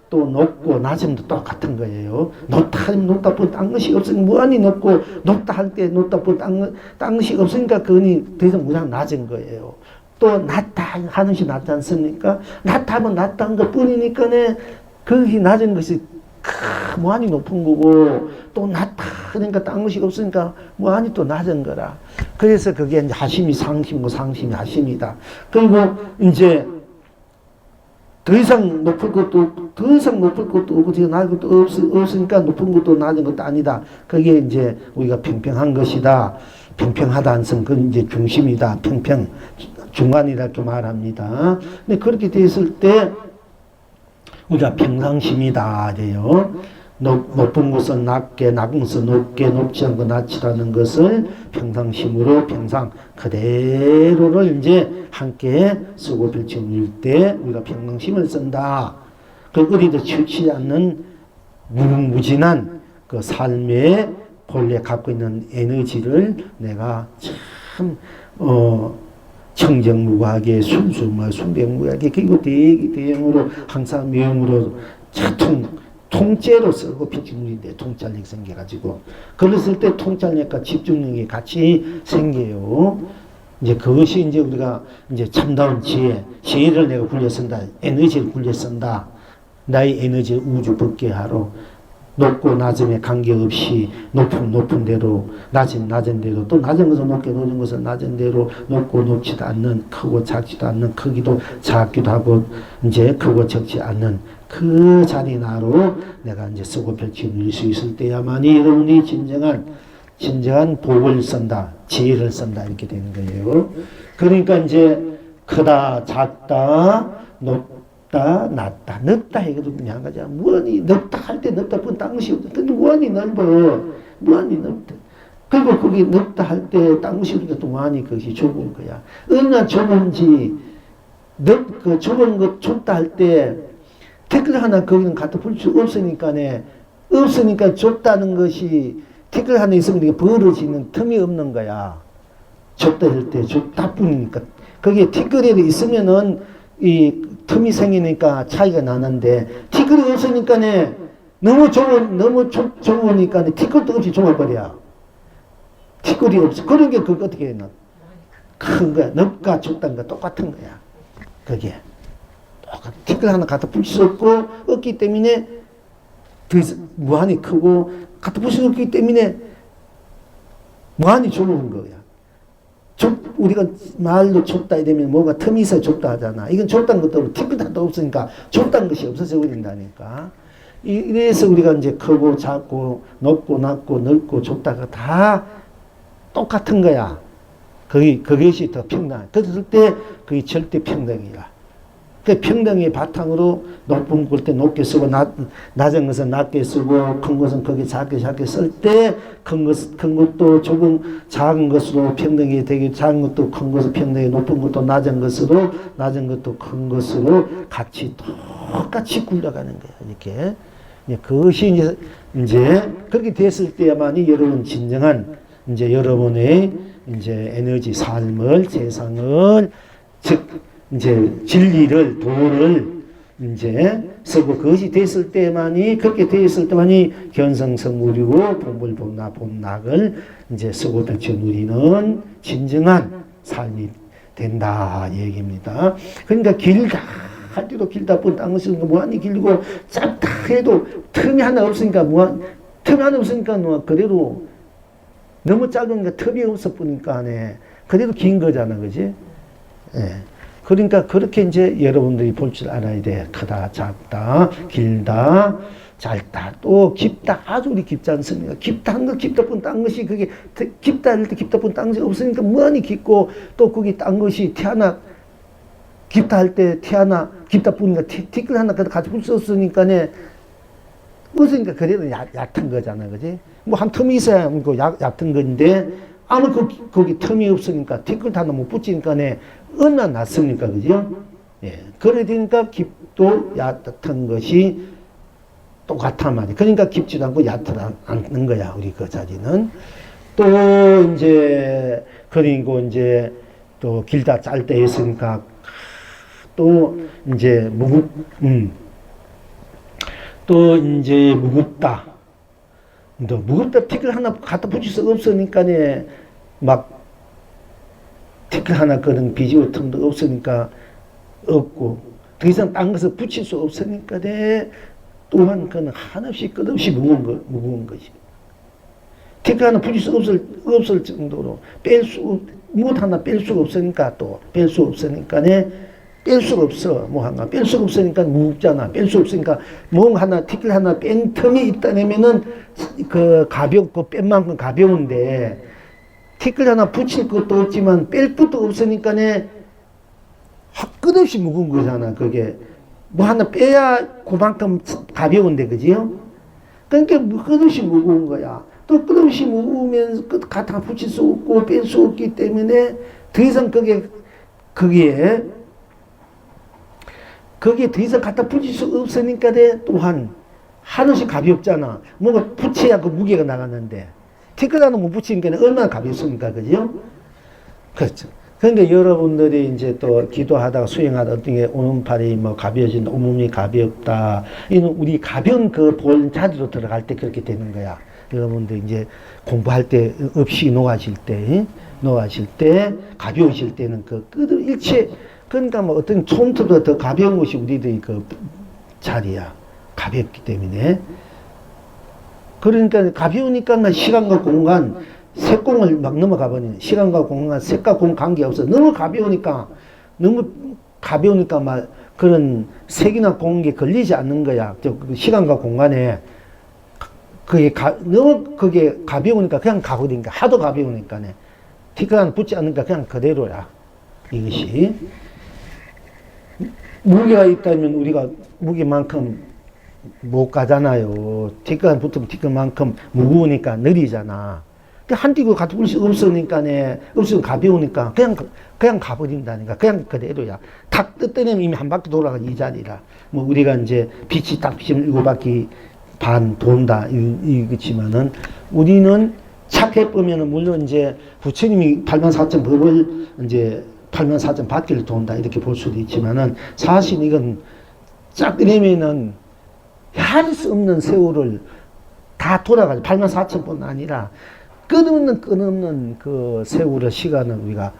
또 높고 낮음도 똑같은 거예요. 높다 하면 높다 보다 딴 것이 없으니까 무한히 높고 높다 할 때 높다 보다 딴 것이 없으니까 그거는 더 이상 무한 낮은 거예요. 또 낮다 하는 것이 낮지 않습니까? 낮다 하면 낮다는 것 뿐이니까네 거기 낮은 것이 무한히 높은 거고 또 낮다 그러니까 딴 것이 없으니까 무한히 또 낮은 거라. 그래서 그게 이제 하심이 상심이고 상심이 하심이다. 그리고 이제 더 이상 높을 것도 없고 더 낮은 것도 없으니까 높은 것도 낮은 것도 아니다. 그게 이제 우리가 평평한 것이다. 평평하다는 것은 그 이제 중심이다. 평평 중간이라 이렇게 말합니다. 근데 그렇게 됐을 때 우리가 평상심이다 돼요. 높은 것은 낮게, 낮은 것은 높게, 높지 않고 낮지라는 것을 평상심으로 평상 그대로를 이제 함께 쓰고 펼쳐놓을 때 우리가 평상심을 쓴다. 그 어디도 치우치지 않는 무궁무진한 그 삶의 본래 갖고 있는 에너지를 내가 참 청정무구하게 순백무구하게 그리고 대형으로 항상 명으로 통째로 쓰고 비집중인데 통찰력 생겨가지고 그랬을 때 통찰력과 집중력이 같이 생겨요. 이제 그것이 이제 우리가 이제 참다운 지혜를 내가 굴려 쓴다. 에너지를 굴려 쓴다. 나의 에너지를 우주 법계하러 높고 낮음에 관계없이 높은 대로 낮은 대로 또 낮은 것은 높게 높은 것은 낮은 대로 높고 높지도 않는 크고 작지도 않는 크기도 작기도 하고 이제 크고 적지 않는 그 자리 나로 내가 이제 쓰고 펼칠 수 있을 때야만이 여러분이 진정한 복을 쓴다 지혜를 쓴다 이렇게 되는 거예요. 그러니까 이제 크다 작다 높다 낮다 넓다 해도 그냥 가자. 무한히 넓다 할 때 넓다 뿐 딴 것이 없다. 근데 무한히 넓어. 무한히 넓다. 그리고 그게 넓다 할 때 딴 것이 없으니까 또 무한히 그것이 좁은 거야. 얼마나 좁은지 그 좁은 것 좁다 할 때 댓글 하나 거기는 갖다 볼 수 없으니까 좁다는 것이 댓글 하나 있으면 이게 벌어지는 틈이 없는 거야. 좁다 할 때 좁다 뿐이니까 거기에 댓글이 있으면은 이 틈이 생기니까 차이가 나는데 티끌이 없으니까 너무 좁으니까 티끌도 없이 좁아버려. 티끌이 없어. 그런 게 그거 어떻게 했나? 큰 거야. 넓과 좁다는 거 똑같은 거야. 그게. 티끌 하나 갖다 붙일 수 없기 때문에 더 무한히 크고 갖다 붙일 수 없기 때문에 무한히 좁은 거야. 우리가 말로 좁다 이러면 뭐가 틈이 있어 좁다 하잖아. 이건 좁다는 것도 티끌 하나도 없으니까 좁다는 것이 없어져 버린다니까. 이래서 우리가 이제 크고 작고 높고 낮고 넓고 좁다가 다 똑같은 거야. 그것이 더 평등. 그랬을 때 그게 절대 평등이야. 그 평등의 바탕으로 높은 걸 때 높게 쓰고 낮은 것은 낮게 쓰고 큰 것은 거기 작게 쓸 때 큰 것도 작은 것으로 평등이 되게 작은 것도 큰 것으로 평등이 높은 것도 낮은 것도 큰 것으로 같이 똑같이 굴러가는 거야. 이렇게. 그것이 이제 그렇게 됐을 때야만이 여러분 진정한 이제 여러분의 이제 에너지 삶을 세상을 즉 이제 진리를 도를 이제 쓰고 그것이 됐을 때만이 그렇게 됐을 때만이 견성성물이고 본불본낙을 이제 쓰고 펼쳐 누리는 진정한 삶이 된다 얘기입니다. 그러니까 길다 할 때도 길다 뻔한 것이 무한히 길고 짧다 해도 틈이 하나 없으니까 틈이 하나 없으니까 그대로 너무 짧으니까 틈이 없어 보니까 안에 그래도 긴 거잖아, 그지? 예. 그러니까 그렇게 이제 여러분들이 볼 줄 알아야 돼. 크다, 작다, 길다, 짧다, 또 깊다. 아주 우리 깊지 않습니까? 깊다 한 것, 깊다 뿐 딴 것이 그게 깊다 할 때 깊다 뿐 딴 것이 없으니까 무한히 깊고 또 거기 딴 것이 깊다 할 때 깊다 뿐이니까 티끌 하나 같이 붙였으니까네. 없으니까 그래도 얕은 거잖아, 그지? 뭐 한 틈이 있어야 그 얕은 건데 아무 거기 틈이 없으니까 티끌 하나 못 붙이니까네. 얼마나 낫습니까? 그죠? 예. 그래 되니까 깊도 얕은 것이 똑같단 말이야. 그러니까 깊지도 않고 얕지 않는 거야. 우리 그 자리는. 또 이제, 그리고 이제 또 길다 짧다 했으니까 또 이제 또 이제 무겁다. 또 무겁다 티끌 하나 갖다 붙일 수 없으니까네. 막 티끌 하나 그런 비지고 틈도 없으니까 없고 더 이상 딴 것을 붙일 수 없으니까 또한 그는 한없이 끝없이 무거운 것이. 티끌 하나 붙일 수 없을 정도로 무엇 하나 뺄 수가 없으니까 또 뺄 수 없으니까네. 뺄 수가 없어. 뭐 하나 뺄 수가 없으니까 무겁잖아. 뺄 수 없으니까 뭐 하나 티끌 하나 뺀 틈이 있다면은 그 가볍고 뺀 만큼 가벼운데 티끌 하나 붙일 것도 없지만 뺄 것도 없으니까네 끝없이 무거운 거잖아. 그게 뭐 하나 빼야 그만큼 가벼운데, 그지요? 그러니까 끝없이 무거운 거야. 또 끝없이 무거우면 갖다 붙일 수 없고 뺄 수 없기 때문에 더 이상 거기에 더 이상 갖다 붙일 수 없으니까 또한 한없이 가볍잖아. 뭔가 붙여야 그 무게가 나가는데 티끌 하나 못 붙이니까 얼마나 가볍습니까? 그죠? 그렇죠. 그런데 여러분들이 이제 또 기도하다가 수행하다 어떤 게 오른팔이 뭐 가벼워진다, 온몸이 가볍다. 이는 우리 가벼운 그 본 자리로 들어갈 때 그렇게 되는 거야. 여러분들 이제 공부할 때 없이 녹아질 때 가벼우실 때는 그 일체 그러니까 뭐 어떤 촌트보다 더 가벼운 것이 우리들의 그 자리야. 가볍기 때문에. 그러니까 가벼우니까 시간과 공간, 색공을 막 넘어가 버리는 시간과 공간, 색과 공 관계없어. 너무 가벼우니까 막 그런 색이나 공에 걸리지 않는 거야. 시간과 공간에. 너무 그게 가벼우니까 그냥 가버리니까, 하도 가벼우니까네. 티끌 하나 붙지 않으니까 그냥 그대로야. 이것이. 무게가 있다면 우리가 무게만큼 못 가잖아요. 티끌 하나 붙으면 티끌만큼 무거우니까 느리잖아. 한 띠고 같은 불씨 없으니까네. 없으면 가벼우니까 그냥 가버린다니까. 그냥 그대로야. 탁 뜯어내면 이미 한 바퀴 돌아가 이 자리라. 뭐 우리가 이제 빛이 딱 비치면 7바퀴 반 돈다 이거지만은 우리는 착해보면은 물론 이제 부처님이 84,000 법을 이제 84,000 바퀴를 돈다 이렇게 볼 수도 있지만은 사실 이건 쫙 내면은 할 수 없는 세월을 다 돌아가죠. 84,000번 아니라 끊없는 그 세월의 시간을 우리가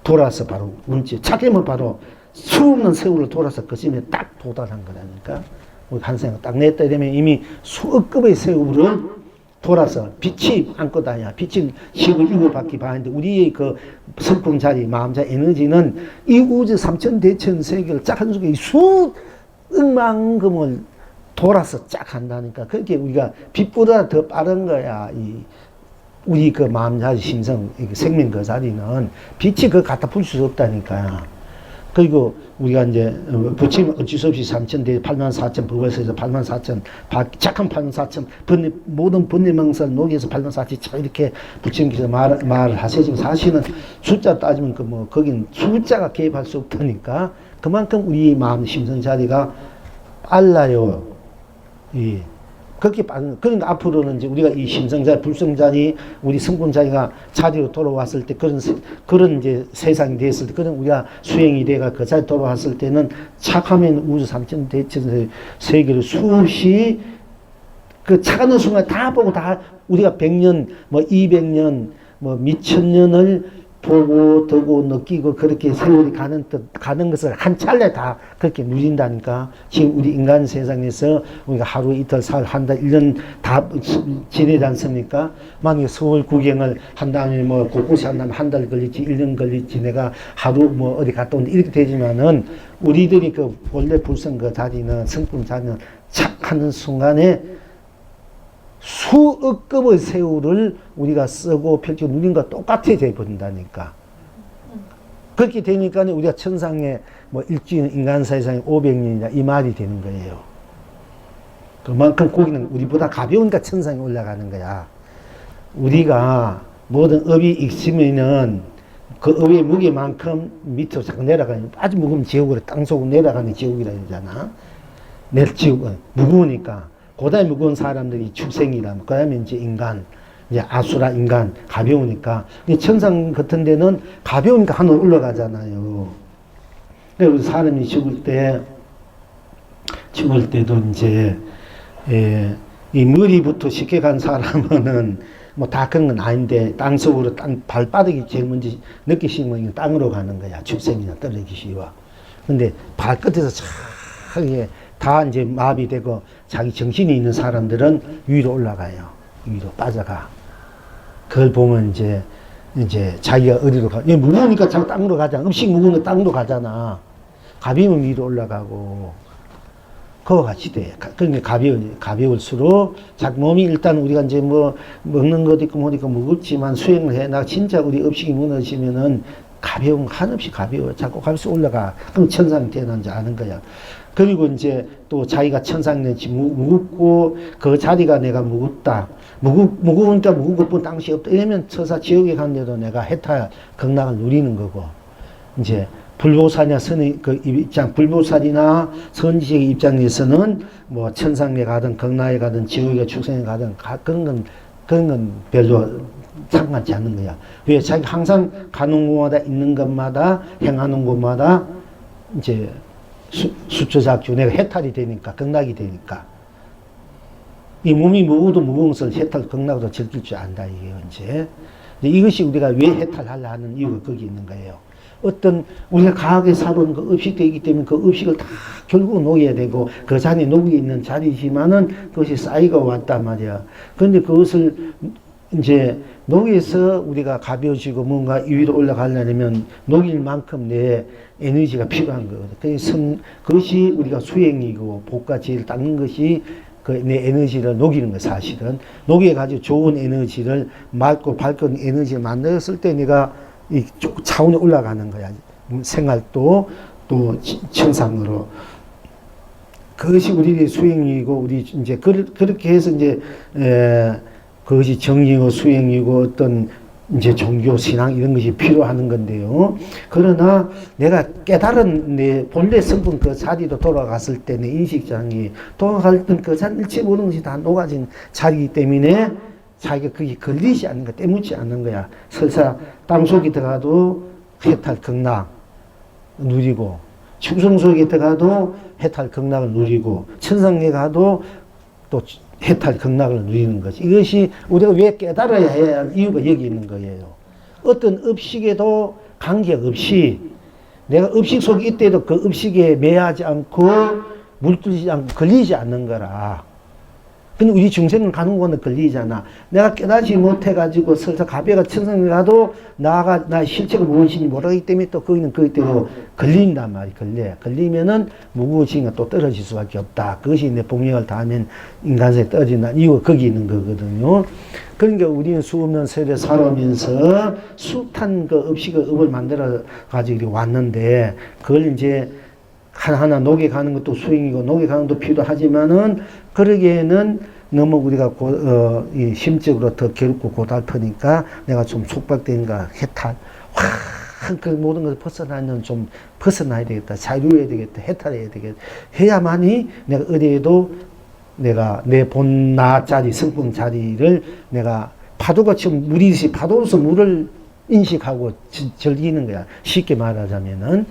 돌아서 바로 문제 찾으면 바로 수없는 세월을 돌아서 그 시점에 딱 도달한 거라니까. 우리 한 생각 딱 냈다 이러면 이미 수억 급의 세월을 돌아서 빛이 안거다야. 빛이 식을 이고받기 바인데 우리의 그 성품자리, 마음자리, 에너지는 이 우주 3천 대천 세계를 쫙 한 속에 수억만금을 돌아서 쫙 한다니까. 그렇게 우리가 빛보다 더 빠른 거야. 우리 그 마음자리, 심성, 생명 그 자리는 빛이 그 갖다 풀 수 없다니까. 그리고 우리가 이제 부처님 어쩔 수 없이 3천대 84,000 법에서 84,000 착한 84,000 모든 번뇌망사를 녹여서 84,000 참 이렇게 부처님께서 말을 하세요. 지금 사실은 숫자 따지면 그 뭐 거긴 숫자가 개입할 수 없다니까. 그만큼 우리 마음 심성 자리가 빨라요. 예. 그렇게 빠른, 그러니까 앞으로는 이제 우리가 이 심성자리, 불성자리, 우리 성품자리가 자리로 돌아왔을 때 그런 이제 세상이 됐을 때, 그런 우리가 수행이 돼가 그 자리 돌아왔을 때는 착하면 우주 3천 대천 세계를 수없이 그 착하는 순간 다 보고 다 우리가 100년, 뭐 200년, 뭐 미천년을 보고 듣고 느끼고 그렇게 세월이 가는 것을 한 찰나에 다 그렇게 누린다니까. 지금 우리 인간 세상에서 우리가 하루 이틀 사흘 한 달 1년 다 지내지 않습니까? 만약에 서울 구경을 한 다음에 뭐 곳곳에 한다면 한 달 걸릴지 1년 걸릴지 내가 하루 뭐 어디 갔다 온다 이렇게 되지만은 우리들이 그 원래 불성 그 자리는 성품 자리는 착하는 순간에 수억 급의 세월을 우리가 쓰고 펼치고 누린 거 똑같아 돼버린다니까. 그렇게 되니까 우리가 천상에 뭐 일주일 인간 세상에 500년이다 이 말이 되는 거예요. 그만큼 고기는 우리보다 가벼우니까 천상에 올라가는 거야. 우리가 모든 업이 있으면은 그 업의 무게만큼 밑으로 자꾸 내려가는, 아주 무거우면 지옥으로 땅속으로 내려가는 지옥이라 그러잖아. 지옥은 무거우니까. 고다이 무거운 사람들이 축생이라, 그 다음에 이제 인간, 이제 아수라 인간, 가벼우니까. 천상 같은 데는 가벼우니까 하늘 올라가잖아요. 그래서 사람이 죽을 때도 이제, 이 머리부터 쉽게 간 사람은 뭐 다 그런 건 아닌데, 땅속으로 발바닥이 제일 먼저 느끼시면 땅으로 가는 거야. 축생이나 떨어지기 쉬워. 근데 발끝에서 참, 다 이제 마비되고 자기 정신이 있는 사람들은 위로 올라가요. 위로 빠져가. 그걸 보면 이제 자기가 어디로 가. 얘 무거우니까 자꾸 땅으로 가잖아. 음식 무거운 거 땅으로 가잖아. 가벼우면 위로 올라가고. 그거 같이 돼. 그러니까 가벼울수록 자기 몸이 일단 우리가 이제 뭐 먹는 것도 있고 뭐 있고 무겁지만 수행을 해. 나 진짜 우리 음식이 무너지면은 가벼운, 한없이 가벼워. 자꾸 가면서 올라가. 그럼 천상이 태어난지 아는 거야. 그리고 이제 또 자기가 천상인지 무겁고 그 자리가 내가 무겁다. 무거우니까 무거운 것뿐 당시 없다. 이러면 처사 지옥에 갔는데도 내가 해탈 극락을 누리는 거고. 이제 불보살이나 선의 그 입장, 불보살이나 선지식의 입장에서는 뭐 천상에 가든 극락에 가든 지옥에 축생에 가든 그런 건 별로 상관치 않는 거야. 왜? 자기 항상 가는 곳마다 있는 것마다 행하는 곳마다 이제 수초작주 내가 해탈이 되니까, 극락이 되니까. 이 몸이 무거워도 무거운 것을 해탈, 극락으로 즐길 줄 안다, 이게 이제. 이것이 우리가 왜 해탈하려 하는 이유가 거기 있는 거예요. 어떤, 우리가 과하게 살아온 그 업식되기 때문에 그 업식을 다 결국 녹여야 되고, 그 자리에 녹이 있는 자리지만은 그것이 쌓이가 왔단 말이야. 그런데 그것을 이제 녹여서 우리가 가벼워지고 뭔가 위로 올라가려면 녹일 만큼 내 에너지가 필요한 거거든. 그래서 그것이 우리가 수행이고 복과 지혜를 닦는 것이 그 내 에너지를 녹이는 거 사실은. 녹여가지고 좋은 에너지를 맑고 밝은 에너지를 만들었을 때 내가 이 차원이 올라가는 거야. 생활도 또 천상으로. 그것이 우리의 수행이고 우리 이제 그렇게 해서 이제 그것이 정리고 수행이고 어떤 이제 종교 신앙 이런 것이 필요한 건데요. 그러나 내가 깨달은 내 본래 성분 그 자리로 돌아갔을 때 내 인식장이 돌아갈 때 그 자리 일체 모든 것이 다 녹아진 자리이기 때문에 자기가 그게 걸리지 않는 거야. 때묻지 않는 거야. 설사 땅속에 들어가도 해탈 극락 누리고 충성속에 들어가도 해탈 극락을 누리고 천상에 가도 또 해탈 극락을 누리는 거지. 이것이 우리가 왜 깨달아야 해야 할 이유가 여기 있는 거예요. 어떤 업식에도 관계없이 내가 업식 속에 있대도 그 업식에 매하지 않고 물들지 않고 걸리지 않는 거라. 근데 우리 중생은 가는 곳은 걸리잖아. 내가 깨닫지 못해가지고 설사 가벼가 천성에 가도 나의 실체가 무엇인지 모르기 때문에 또 거기는 거기대로 걸린단 말이야. 걸리면은 무구징이 또 떨어질 수밖에 없다. 그것이 내 복력을 다하면 인간세에 떨어진다는 이유가 거기 있는 거거든요. 그러니까 우리는 수 없는 세례 살아오면서 숱한 그 업식의 업을 만들어 가지고 왔는데 그걸 이제 하나하나 녹여가는 것도 수행이고 녹여가는 것도 필요하지만은 그러기에는 너무 우리가 이 심적으로 더 괴롭고 고달프니까 내가 좀 속박된가 해탈 그 모든 것을 벗어나는 좀 벗어나야 되겠다. 자유해야 되겠다. 해탈해야 되겠다. 해야만이 내가 어디에도 내가 내 본 나 자리 성품 자리를 내가 파도가 지금 물이듯이 파도로서 물을 인식하고 즐기는 거야. 쉽게 말하자면은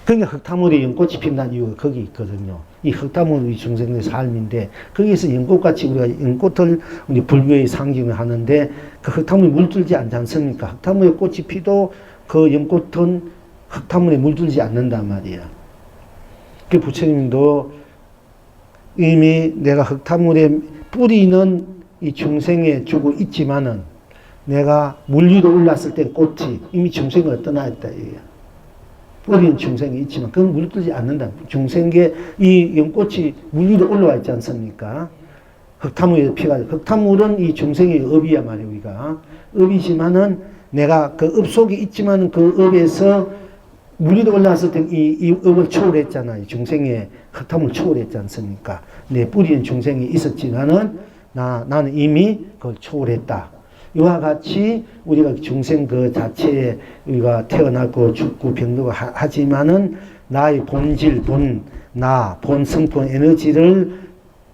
그러니까 흙탕물에 연꽃이 핀다는 이유가 거기 있거든요. 이 흙탕물은 우리 중생의 삶인데 거기에서 연꽃같이 우리가 연꽃을 우리 불교의 상징을 하는데 그 흙탕물이 물들지 않지 않습니까? 흙탕물에 꽃이 피도 그 연꽃은 흙탕물에 물들지 않는단 말이야. 그 부처님도 이미 내가 흙탕물에 뿌리는 이 중생에 주고 있지만은 내가 물 위로 올랐을 때 꽃이 이미 중생을 떠나있다. 뿌리는 중생이 있지만 그건 물들지 않는다. 중생계 이 연꽃이 물 위로 올라와 있지 않습니까? 흙탕물에서 피가 흙탕물은 이 중생의 업이야 말이야. 우리가 업이지만은 내가 그 업 속에 있지만은 그 업에서 물 위로 올라왔을 때 이 업을 초월했잖아요. 중생의 흙탕물을 초월했지 않습니까? 내 뿌리는 중생이 있었지만은 나는 이미 그걸 초월했다. 이와 같이 우리가 중생 그 자체에 우리가 태어나고 죽고 병들고 하지만은 나의 본질, 본 성품 에너지를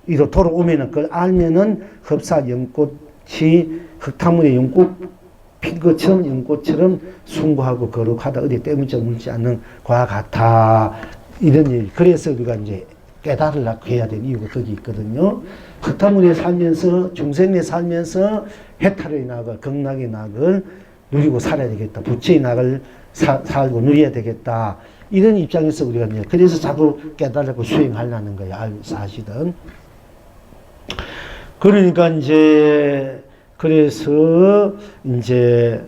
이로 돌아오면은 그걸 알면은 흡사 연꽃이 흙탕물에 연꽃 핀 것처럼 연꽃처럼 숭고하고 거룩하다. 어디 때문에 물지 않는 과 같아. 이런 일. 그래서 우리가 이제 깨달으려고 해야 되는 이유가 거기 있거든요. 흙탕물에 살면서 중생에 살면서 해탈의 낙을 극락의 낙을 누리고 살아야 되겠다. 부처의 낙을 살고 누려야 되겠다. 이런 입장에서 우리가 이제 그래서 자꾸 깨달고 수행하려는 거야. 사실은. 그러니까 이제 그래서 이제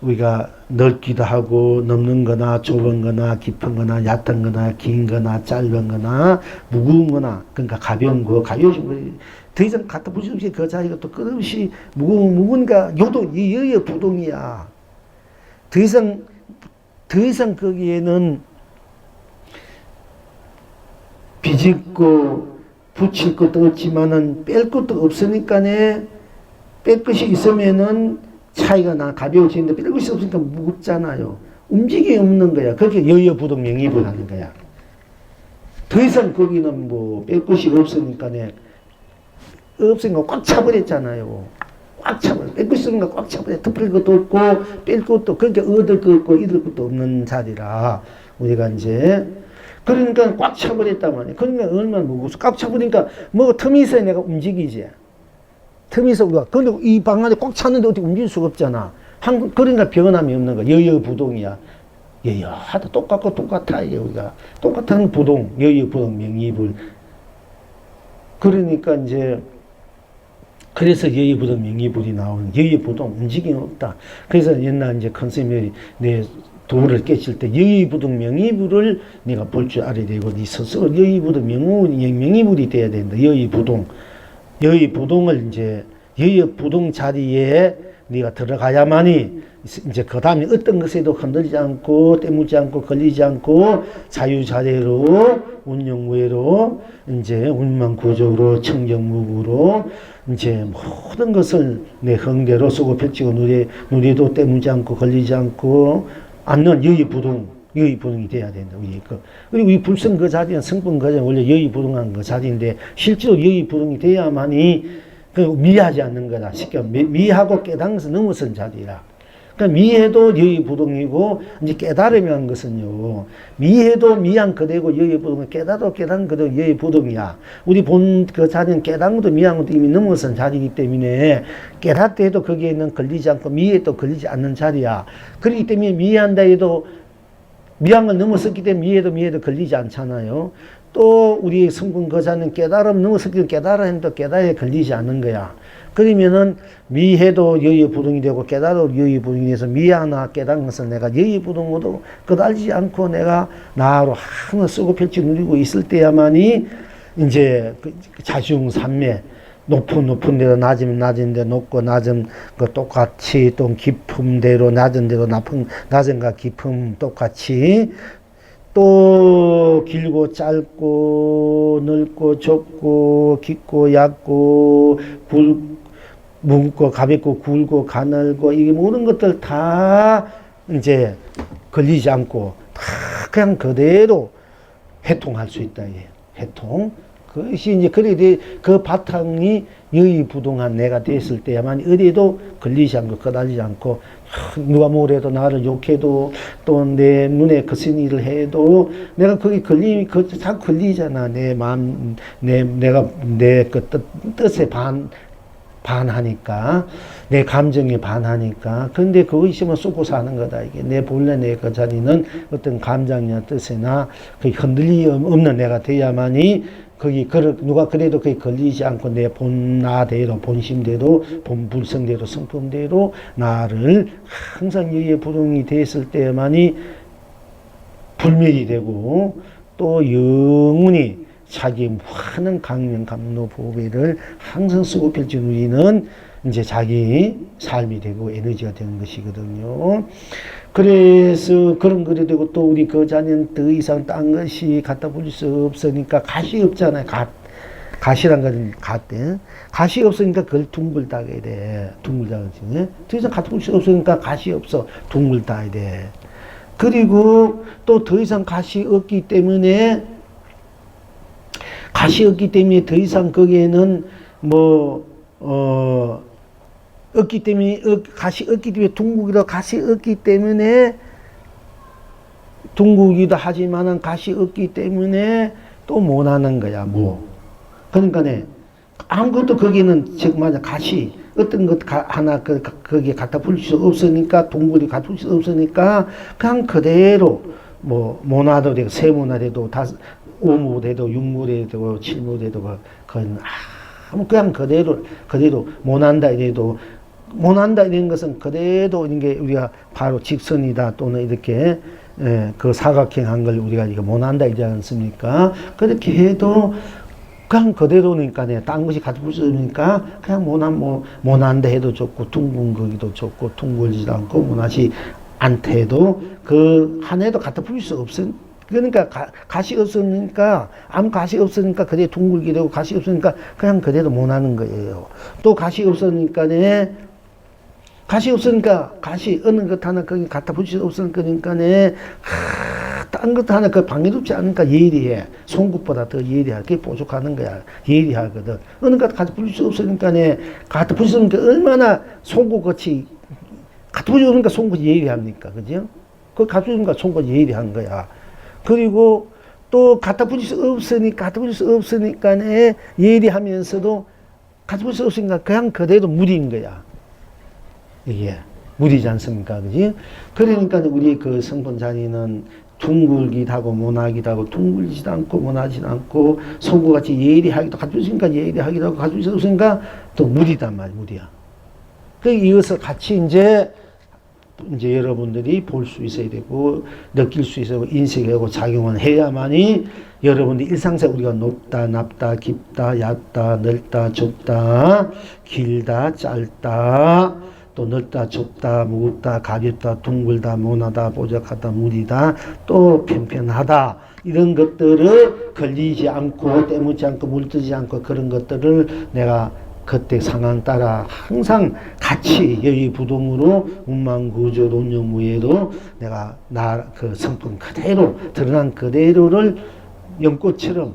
우리가 넓기도 하고 넘는 거나 좁은 거나 깊은 거나 얕은 거나 긴 거나 짧은 거나 무거운 거나 그러니까 가벼운 거 가벼운 더 이상 갖다 붙일 수 없이 그 자리가 또 끝없이 무거운가 요도 여여 부동이야. 더 이상 거기에는 비집고 붙일 것도 없지만은 뺄 것도 없으니까네 뺄 것이 있으면은 차이가 나 가벼워지는데 뺄 것이 없으니까 무겁잖아요. 움직임이 없는 거야. 그렇게 여여부동 명의불하는 거야. 더 이상 거기는 뭐 뺄 것이 없으니까네 없으니까 꽉 차버렸잖아요. 꽉 차버려. 뺄 것이 없으니까 꽉 차버려. 덮을 것도 없고 뺄 것도 그렇게 얻을 것 없고 잃을 것도 없는 자리라 우리가 이제 그러니까 꽉 차버렸단 말이야. 그러니까 얼마나 무겁소. 꽉 차버리니까 뭐 틈이 있어야 내가 움직이지. 틈이 있어 우리가. 근데 이 방 안에 꽉 찼는데 어떻게 움직일 수가 없잖아. 그러니까 변함이 없는 거야. 여여부동이야. 여여하다 똑같고 똑같아. 우리가 똑같은 부동, 여여부동, 명의불. 그러니까 이제 그래서 여여부동, 명의불이 나오는 여여부동 움직임이 없다. 그래서 옛날 이제 컨셉이 내 도를 깨칠 때 여의부동 명의불을 네가 볼 줄 알아야 되고 네 스스로 여의부동 명의불이 돼야 된다. 여의부동을 이제 여의부동 자리에 네가 들어가야만이 이제 그 다음에 어떤 것에도 흔들리지 않고 때묻지 않고 걸리지 않고 자유자재로 운영무예로 이제 운만구적으로 청정무구로 이제 모든 것을 내 흥대로 쓰고 펼치고 누리도 때묻지 않고 걸리지 않고 않는 여의부동이 돼야 된다. 그리고 이 불성 그 자리는 성분 그 자리는 원래 여의부동한 그 자리인데 실제로 여의부동이 돼야만이 그 미하지 않는 거다. 쉽게 미하고 깨달은 것을 넘어선 자리라. 그러니까 미해도 여의부동이고 이제 깨달으면 것은요. 미해도 미한 그대고 여의부동은 깨달아도 깨달은 그대고 여의부동이야. 우리 본 그 자리는 깨달은 것도 미한 것도 이미 넘어선 자리이기 때문에 깨닫다 해도 거기에는 걸리지 않고 미해도 걸리지 않는 자리야. 그렇기 때문에 미해한다 해도 미한 걸 넘어섰기 때문에 미해도 걸리지 않잖아요. 또 우리 성분 거자는 깨달음 넘어섰기 때문에 깨달아 했는데 깨달아에 걸리지 않는 거야. 그러면은 미해도 여의부동이 되고 깨달아도 여의부동이 돼서 미하나 깨달은 것을 내가 여의부동으로 거달지 않고 내가 나로 항상 쓰고 펼치 누리고 있을 때야만이 이제 그 자중삼매 높은 데로 낮은 데 높고 낮은 거 똑같이 또 깊은 데로 낮은 데로 낮은가 깊음 똑같이 또 길고 짧고 넓고 좁고 깊고 얇고 무겁고 가볍고 굵고 가늘고 이 모든 것들 다 이제 걸리지 않고 다 그냥 그대로 해통할 수 있다. 해통. 그것이 이제 그래 그 바탕이 여의부동한 내가 됐을 때야만 어디에도 걸리지 않고 거달리지 않고 누가 뭐래도 나를 욕해도 또 내 눈에 거친 일을 해도 내가 거기 자꾸 걸리잖아. 내 마음 내가 내 그 뜻에 반하니까 내 감정에 반하니까. 근데 그거 있으면 쏟고 사는 거다. 이게 내 본래 내 그 자리는 어떤 감정이나 뜻이나 그 흔들림 없는 내가 돼야만이 거기 누가 그래도 거기 걸리지 않고 내 본나대로 본심대로 본불성대로 성품대로 나를 항상 여의부동이 됐을 때만이 불멸이 되고 또 영원히 자기 많은 강명 감로 보배를 항상 쓰고 펼쳐 누리는 이제 자기 삶이 되고 에너지가 되는 것이거든요. 그래서 그런 거리 되고 또 우리 그 자는 더 이상 딴 것이 갖다 부릴 수 없으니까 갓이 없잖아요. 갓이란 것은 갓이 없으니까 그걸 둥글다게 돼. 둥글다게. 더 이상 갖다 부릴 수 없으니까 갓이 없어. 둥글다게 돼. 그리고 또 더 이상 갓이 없기 때문에 더 이상 거기에는 없기 때문에 갓이 없기 때문에 둥국이라 갓이 없기 때문에 둥국이도 하지만은 갓이 없기 때문에 또 못하는 거야. 그러니까네 아무것도 거기는 즉 맞아 갓이 어떤 것 하나 거기에 갖다 풀 수 없으니까 둥국이 갖다 풀 수 없으니까 그냥 그대로 모나도 되고 세모나도 다 오무돼도 육무돼도 칠무돼도 그건 그냥 그대로 못한다 이래도 못한다 이런 것은 그대로 이게 우리가 바로 직선이다 또는 이렇게 그 사각형한 걸 우리가 이거 못한다 이러지 않습니까? 그렇게 해도 그냥 그대로니까 딴 것이 갖다 풀 수 없으니까 그냥 못한다 해도 좋고 둥근 거기도 좋고 둥글지도 않고 못하지 않다 해도 그 한 해도 갖다 풀 수 없으니까 그러니까 갓이 없으니까 아무 갓이 없으니까 그대 둥글게 되고 갓이 없으니까 그냥 그대로 못하는 거예요. 또 갓이 없으니까 갓이 어느 것 하나 거기 갖다 붙일 수 없으니까 딴 것 하나 그 방해롭지 않으니까 예리해. 송곳보다 더 예리하게 그게 부족하는 거야. 예리하거든. 어느 것 갖다 붙일 수 없으니까 갖다 붙일 수 없으니까 얼마나 송곳같이 갖다 붙일 수 없으니까 송곳이 예리합니까? 그죠? 그 갖다 붙이니까 송곳이 예리한 거야. 그리고 또 갖다 붙일 수 없으니까 예리하면서도 갖다 붙일 수 없으니까 그냥 그대로 무리인 거야. 이게 무리지 않습니까? 그지? 그러니까 우리 그 성분 자리는 둥글기도 하고 모나기도 하고 둥글지도 않고 모나지도 않고 송구같이 예리하기도 갖다 붙으니까 예리하기도 하고 갖다 붙일 수 없으니까 또 무리단 말이야. 무리야. 그 이것을 같이 이제 여러분들이 볼 수 있어야 되고 느낄 수 있어야 되고 인식하고 작용을 해야만이 여러분들 일상생활 우리가 높다 낮다 깊다 얕다 넓다 좁다 길다 짧다 또 넓다 좁다 무겁다 가볍다 둥글다 모나다 뽀짝하다 무리다 또 편편하다 이런 것들을 걸리지 않고 때묻지 않고 물들지 않고 그런 것들을 내가 그때 상황 따라 항상 같이 여의부동으로 운만구조 논영무예도 내가 그 성품 그대로 드러난 그대로를 연꽃처럼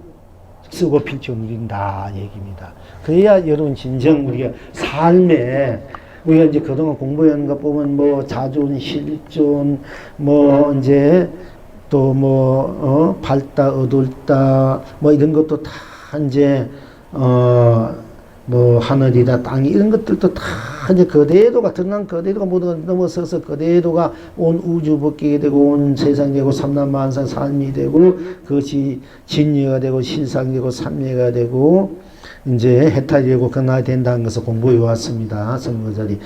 쓰고 펼쳐 누린다 얘기입니다. 그래야 여러분 진정 우리가 삶에 우리가 이제 그동안 공부하는 거 보면 뭐 자존, 실존, 뭐 이제 또 뭐 밝다, 어둡다, 뭐 이런 것도 다 이제 뭐 하늘이다, 땅이 이런 것들도 다 이제 거대도가 드러난 거대도가 모두가 넘어서서 거대도가 온 우주 벗기게 되고 온 세상이 되고 삼라만상 삶이 되고 그것이 진리가 되고 실상이 되고 삼례가 되고 이제 해탈이 되고 근하가 된다는 것을 공부해 왔습니다. 선거자리.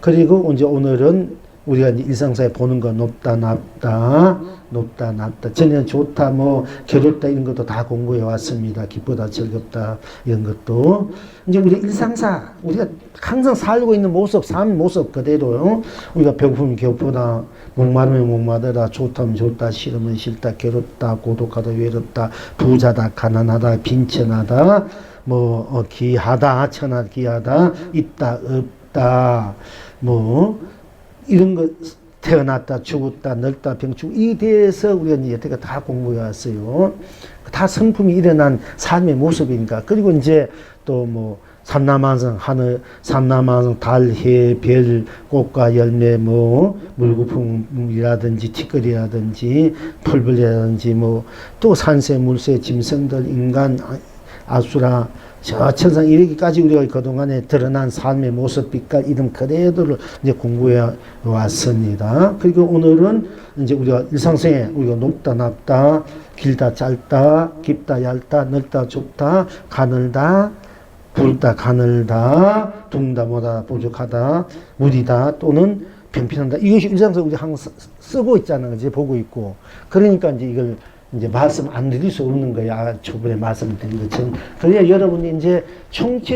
그리고 이제 오늘은 우리가 이제 일상사에 보는 거 높다, 낮다, 높다, 낮다, 전혀 좋다, 뭐 괴롭다 이런 것도 다 공부해 왔습니다. 기쁘다, 즐겁다 이런 것도 이제 우리 일상사 우리가 항상 살고 있는 모습, 삶 모습 그대로 우리가 배고프면 배고프다, 목마르면 목마르다, 좋다면 좋다, 싫으면 싫다, 괴롭다, 고독하다, 외롭다, 부자다, 가난하다, 빈천하다, 뭐 귀하다, 천하 귀하다, 있다, 없다, 뭐 이런 거 태어났다 죽었다 늙다 병 죽 이 대해서 우리가 이제 여태가 다 공부해 왔어요. 다 성품이 일어난 삶의 모습이니까. 그리고 이제 또 뭐 삼라만상 하늘, 삼라만상 달, 해, 별, 꽃과 열매, 뭐 물거품이라든지 티끌이라든지 풀벌이라든지 뭐 또 산새, 물새, 짐승들, 인간, 아수라 저 천상 이르기까지 우리가 그동안에 드러난 삶의 모습, 빛깔, 이런 그대로를 이제 공부해 왔습니다. 그리고 오늘은 이제 우리가 일상생에 우리가 높다, 낮다, 길다, 짧다, 깊다, 얇다, 넓다, 좁다, 가늘다, 굵다, 가늘다, 둥다, 뭐다, 부족하다, 무디다, 또는 편편하다. 이것이 일상생활 우리 항상 쓰고 있잖아요. 이제 보고 있고. 그러니까 이제 이걸 이제 말씀 안 드릴 수 없는 거야. 초반에 말씀드린 것처럼. 그래야 여러분이 이제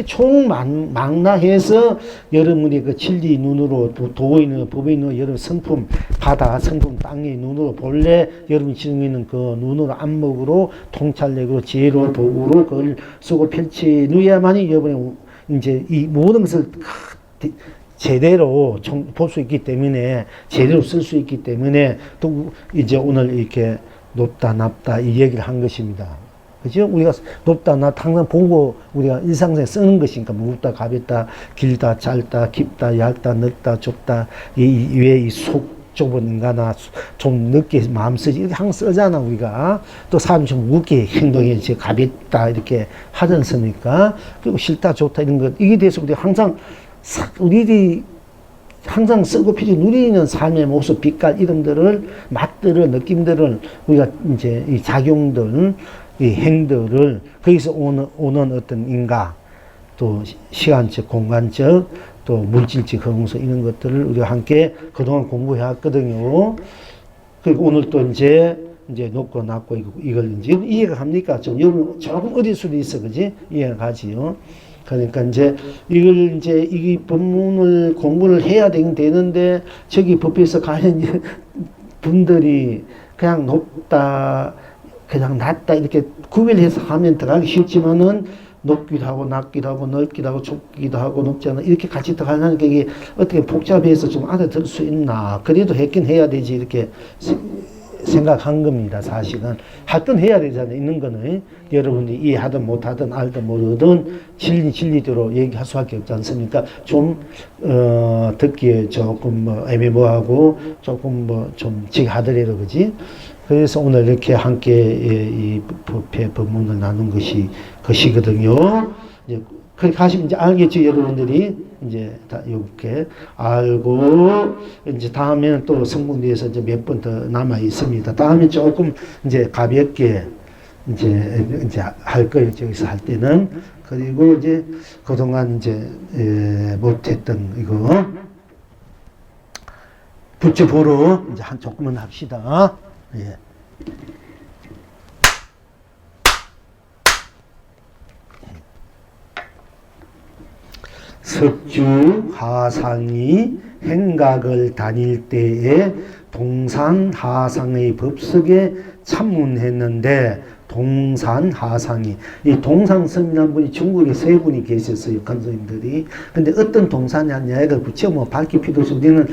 총망라해서 여러분이 그 진리 눈으로 도의 눈, 법의 눈, 여러분 성품 바다, 성품 땅의 눈으로 본래 여러분이 지니고 있는 그 눈으로 안목으로 통찰력으로 지혜로 도구로 그걸 쓰고 펼치 누야만이 여러분이 이제 이 모든 것을 제대로 볼 수 있기 때문에 제대로 쓸 수 있기 때문에 또 이제 오늘 이렇게 높다, 낮다, 이 얘기를 한 것입니다. 그죠? 우리가 높다, 낮다, 항상 보고 우리가 일상생활에 쓰는 것이니까, 무겁다, 가볍다, 길다, 짧다, 깊다, 얇다, 넓다, 좁다, 이 속 좁은 인간아, 좀 늦게 마음 쓰지, 이렇게 항상 쓰잖아, 우리가. 또 사람이 좀 무겁게 행동해, 가볍다, 이렇게 하지 않습니까? 그리고 싫다, 좋다, 이런 것, 이게 대해서 우리가 항상, 우리들이 항상 쓰고 피지 누리는 삶의 모습, 빛깔, 이름들을, 맛들을, 느낌들을, 우리가 이제 이 작용들, 이 행들을, 거기서 오는 어떤 인가, 또 시간적, 공간적, 또 물질적 흥수, 이런 것들을 우리가 함께 그동안 공부해 왔거든요. 그리고 오늘 또 이제 높고 낮고 이걸 이제 이해가 갑니까? 여러분 조금 어릴 수도 있어, 그지? 이해가 가지요. 그러니까 이제 이걸 이제 이 법문을 공부를 해야 되는데 저기 법에서 가는 분들이 그냥 높다, 그냥 낮다 이렇게 구별해서 하면 들어가기 쉽지만은 높기도 하고 낮기도 하고 넓기도 하고 좁기도 하고 높지 않아 이렇게 같이 들어가려는 게 이게 어떻게 복잡해서 좀 알아들 수 있나. 그래도 했긴 해야 되지 이렇게 생각한 겁니다. 사실은 할 건 해야 되잖아요. 있는 거는 여러분이 이해하든 못하든 알든 모르든 진리대로 얘기할 수밖에 없지 않습니까? 좀 듣기에 조금 뭐 애매모호하고 조금 뭐 좀 지하더라도 그지? 그래서 오늘 이렇게 함께 이 법문을 나눈 것이거든요. 이제 그렇게 하시면 이제 알겠죠, 여러분들이. 이제 다 이렇게 알고, 이제 다음에는 또 성공대에서 이제 몇 번 더 남아 있습니다. 다음에 조금 이제 가볍게 이제 할 거예요, 저기서 할 때는. 그리고 이제 그동안 이제, 못했던 이거, 부처보러 이제 조금은 합시다. 예. 석주 하상이 행각을 다닐 때에 동산 하상의 법석에 참문했는데 동산하상이. 이 동산스님이라는 분이 중국에 세 분이 계셨어요. 큰 스님들이. 근데 어떤 동산이었냐 이걸 구체 뭐 밝힐 필요 없이 우리는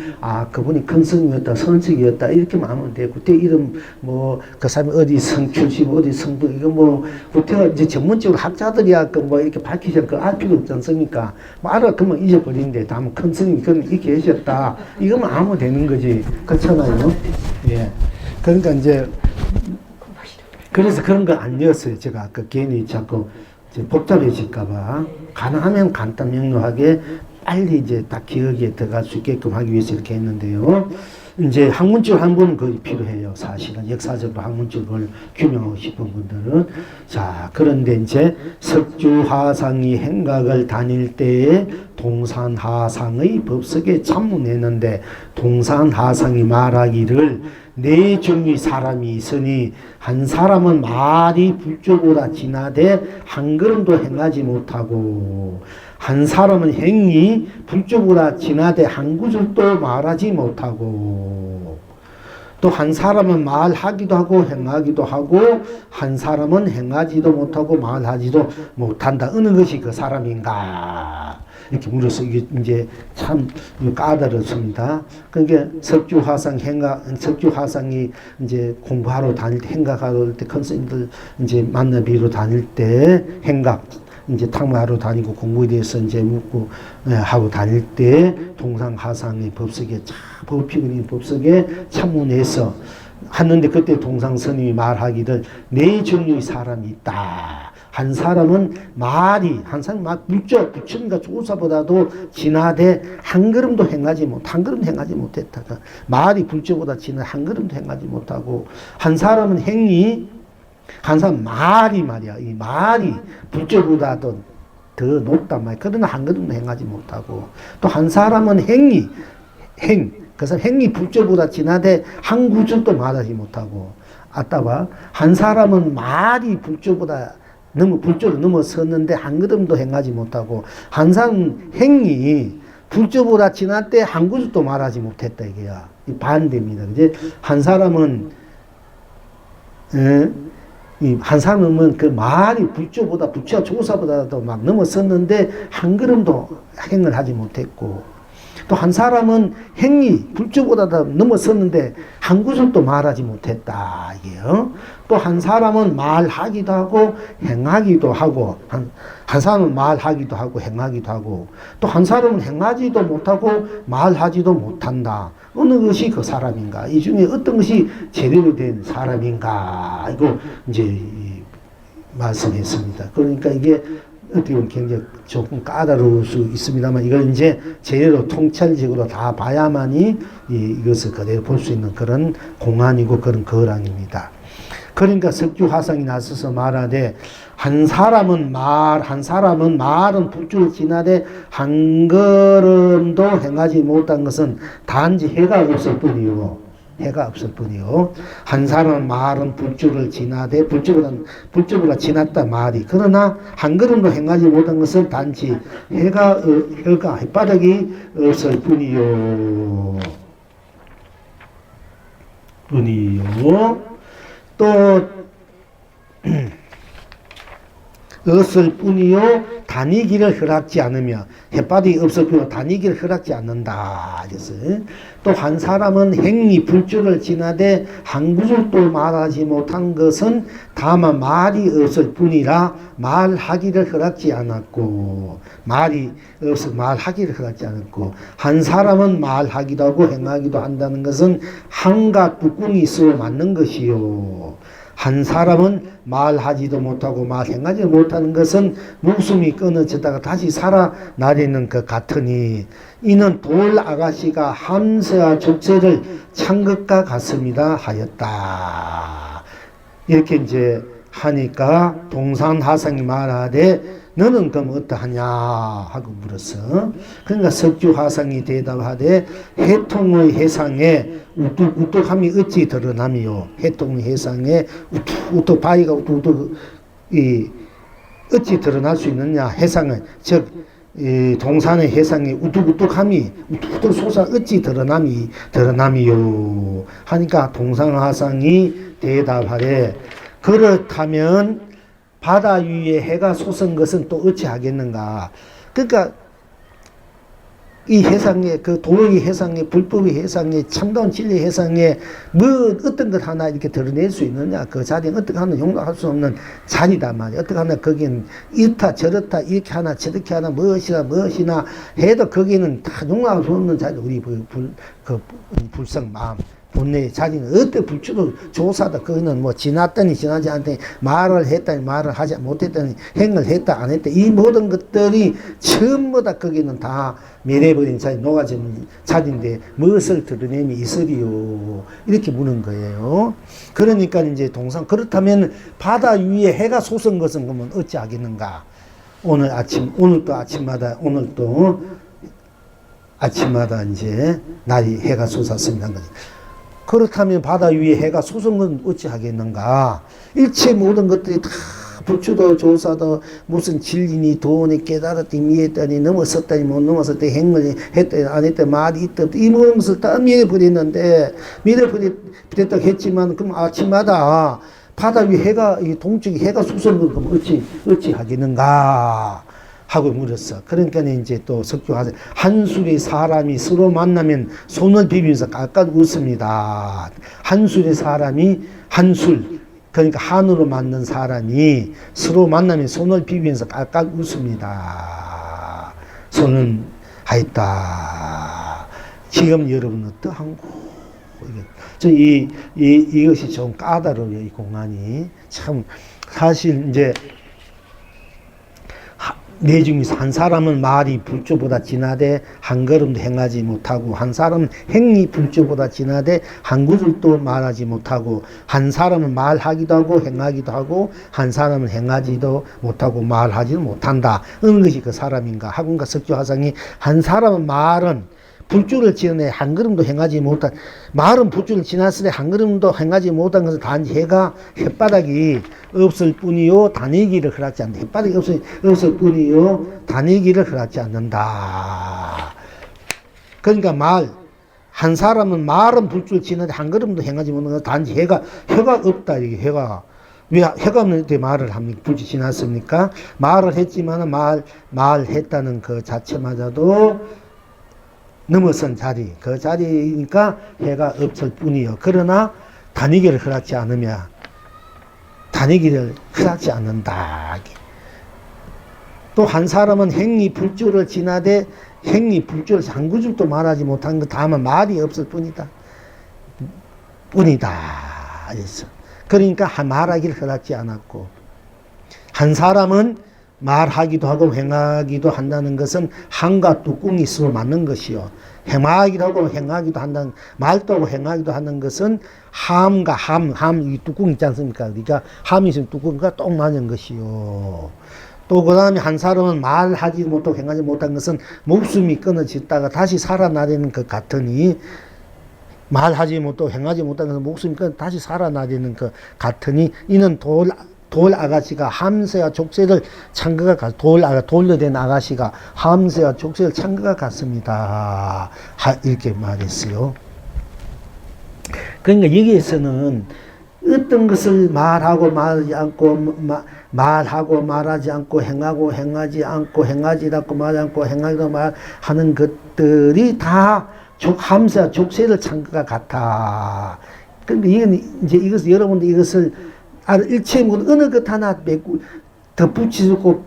그분이 큰 스님이었다, 선식이었다 이렇게만 하면 돼. 그때 이름 뭐 그 사람이 어디 성 출신 어디 성도 이거 뭐 그때가 이제 전문적으로 학자들이야 뭐 이렇게 밝히실 알 필요 없지 않습니까? 뭐 알아 그러면 잊어버리는데 다만 큰 스님이 그런 이렇게 계셨다 이거만 아무 되는 거지. 그렇잖아요. 예. 그러니까 이제 그래서 그런 거 안 넣었어요. 제가 아까 괜히 자꾸 복잡해질까봐 가능하면 간단 명료하게 빨리 이제 딱 기억에 들어갈 수 있게끔 하기 위해서 이렇게 했는데요. 이제 학문적 한 분은 거의 필요해요. 사실은 역사적으로 학문적을 규명하고 싶은 분들은. 자, 그런데 이제 석주하상이 행각을 다닐 때에 동산하상의 법석에 참문했는데 동산하상이 말하기를 네 종류의 사람이 있으니 한 사람은 말이 불조보다 진하되 한 걸음도 행하지 못하고 한 사람은 행이 불조보다 진하되 한 구절도 말하지 못하고 또 한 사람은 말하기도 하고 행하기도 하고 한 사람은 행하지도 못하고 말하지도 못한다. 어느 것이 그 사람인가? 이렇게 물어서 이게 이제 참 까다롭습니다. 그러니까 석주화상이 이제 공부하러 다닐 때 행각하러 때 큰 스님들 이제 만나 뵈러 다닐 때 행각 이제 탕마하러 다니고 공부에 대해서 이제 묻고 하고 다닐 때 동상하상의 법석에 법피근인 법석에 참문해서 하는데 그때 동상스님이 말하기를 네 종류의 사람이 있다. 한 사람은 말이 부처가 조사보다도 진하되 한 걸음도 행하지 못했다. 말이 불조보다 진하 한 걸음도 행하지 못하고 한 사람은 한 사람 말이야. 이 말이 불조보다도 더 높단 말이야. 그러나 한 걸음도 행하지 못하고 또 한 사람은 그 사람 행이 불조보다 진하되 한 구절도 말하지 못하고 한 사람은 말이 불조를 넘어섰는데 한 걸음도 행하지 못하고 한 사람은 행이 불조보다 진할 때 한 구절도 말하지 못했다 이게야. 이 반대입니다. 이제 한 사람은 그 말이 부처 조사보다도 막 넘어섰는데 한 걸음도 행을 하지 못했고 또 한 사람은 행이 불조보다도 넘어섰는데 한 구절도 말하지 못했다 이게요. 또 한 사람은 말하기도 하고 행하기도 하고 한 사람은 말하기도 하고 행하기도 하고 또 한 사람은 행하지도 못하고 말하지도 못한다. 어느 것이 그 사람인가? 이 중에 어떤 것이 제대로 된 사람인가? 이거 이제 말씀했습니다. 그러니까 이게 어떻게 보면 굉장히 조금 까다로울 수 있습니다만 이걸 이제 제대로 통찰적으로 다 봐야만이 이것을 그대로 볼 수 있는 그런 공안이고 그런 거랑입니다. 그러니까 석주화상이 나서서 말하되 한 사람은 말은 불주를 지나되 한 걸음도 행하지 못한 것은 단지 해가 없을 뿐이요. 한 사람은 말은 불주를 지나되 불주보다 지났다 말이. 그러나 한 걸음도 행하지 못한 것은 단지 햇바닥이 없을 뿐이요. 또 없을 뿐이요 다니기를 허락지 않으며 햇바닥이 없을 뿐이요 다니기를 허락지 않는다. 또 한 사람은 행위 불주를 지나되 한 구절도 말하지 못한 것은 다만 말이 없을 뿐이라 말하기를 허락지 않았고 한 사람은 말하기도 하고 행하기도 한다는 것은 한가 뚜껑이 있어 맞는 것이요. 한 사람은 말하지도 못하고 행하지 못하는 것은 목숨이 끊어지다가 다시 살아나리는 것 같으니 이는 돌 아가씨가 함새와 족쇄를 찬 것과 같습니다 하였다. 이렇게 이제 하니까 동산하상이 말하되 너는 그럼 어떠하냐 하고 물었어. 그러니까 석주화상이 대답하되 해통의 해상에 우뚝우뚝함이 어찌 드러나미요. 해통의 해상에 우뚝 바위가 우뚝우뚝 어찌 드러날 수 있느냐. 해상은 즉 동산의 해상에 우뚝우뚝함이 우뚝우뚝 솟아 어찌 드러나미요 하니까 동산화상이 대답하되 그렇다면 바다 위에 해가 솟은 것은 또 어찌하겠는가. 그러니까 이 해상에, 그 도덕의 해상에, 불법의 해상에, 참다운 진리의 해상에 뭐 어떤 것 하나 이렇게 드러낼 수 있느냐. 그 자리는 어떻게 하나 용납할 수 없는 자리단 말이야. 어떻게 하나 거기는 이렇다 저렇다 이렇게 하나 저렇게 하나 무엇이나 해도 거기는 다 용납할 수 없는 자리. 우리 불성 마음 본래의 자리는 어때 불주도 조사다. 그거는 뭐 지났더니 지나지 않더니 말을 했더니 말을 하지 못했더니 행을 했다 안 했다 이 모든 것들이 전부 다 거기는 다 멸해버린 자리, 녹아지는 자리인데 무엇을 드러내미 있으리요 이렇게 묻는 거예요. 그러니까 이제 동상 그렇다면 바다 위에 해가 솟은 것은 그러면 어찌하겠는가. 오늘도 아침마다 이제 날이 해가 솟았습니다. 그렇다면 바다 위에 해가 솟은 건 어찌하겠는가. 일체 모든 것들이 다 불주도 조사도 무슨 진리니 돈이 깨달았더니 미했더니 넘었었더니 못 넘었었더니 행을 했더니 안 했더니 말이 있다 이 모든 것을 다 밀어버렸는데 밀어버렸다고 했지만 그럼 아침마다 바다 위에 해가 동쪽에 해가 솟은 건 그럼 어찌하겠는가 하고 물었어. 그러니까 이제 또 석교하세요. 한술의 사람이 서로 만나면 손을 비비면서 깔깔 웃습니다. 한술의 사람이 그러니까 한으로 만든 사람이 서로 만나면 손을 비비면서 깔깔 웃습니다. 손은 하였다. 지금 여러분 어떠한고? 이것이 좀 까다로워요. 이 공안이 참 사실 이제. 내 중에서 한 사람은 말이 불조보다 진하되 한 걸음도 행하지 못하고 한 사람은 행이 불조보다 진하되 한 구절도 말하지 못하고 한 사람은 말하기도 하고 행하기도 하고 한 사람은 행하지도 못하고 말하지도 못한다. 어느 것이 그 사람인가. 학원가 석조화상이 한 사람은 말은 불주를 지어내 한 걸음도 행하지 못한 말은 불주를 지났으되 한 걸음도 행하지 못한 것은 단지 해가 햇바닥이 없을 뿐이요 다니기를 허락지 않는다. 햇바닥이 없을 뿐이요 다니기를 허락지 않는다. 그러니까 한 사람은 말은 불주를 지는데 한 걸음도 행하지 못한 것은 단지 해가 없다. 이게 해가 왜 해가 없는데 말을 합니까? 불주 지났습니까? 말을 했지만 말했다는 그 자체마저도 넘어선 자리, 그 자리니까 해가 없을 뿐이요. 그러나 다니기를 허락지 않으며 다니기를 허락지 않는다. 또 한 사람은 행위 불주를 지나되 행위 불주를 한 구줄도 말하지 못한 것 다만 말이 없을 뿐이다. 그러니까 말하기를 허락지 않았고 한 사람은 말하기도 하고 행하기도 한다는 것은 함과 뚜껑이 서로 맞는 것이요. 행하기도 하고 행하기도 한다는, 말도 하고 행하기도 하는 것은 함과 이 뚜껑 있지 않습니까? 그러니까 함이 있으면 뚜껑과 똑 맞는 것이요. 또 그 다음에 한 사람은 말하지 못하고 행하지 못한 것은 목숨이 끊어졌다가 다시 살아나려는 것 같으니 말하지 못하고 행하지 못한 것은 목숨이 다시 살아나려는 것 같으니 이는 돌 아가씨가 함새와 족쇄를 찬 것과 돌려댄 아가씨가 함새와 족쇄를 찬 것과 같습니다. 이렇게 말했어요. 그러니까 여기에서는 어떤 것을 말하고 말하지 않고 말하고 말하지 않고 행하고 행하지 않고 행하지 않고 말하지 않고 행하기도 말하는 것들이 다 함새와 족쇄를 찬 것과 같아. 그러니까 이건 여러분들 이것을 일체 모든 어느 것 하나 더 붙일 수 없고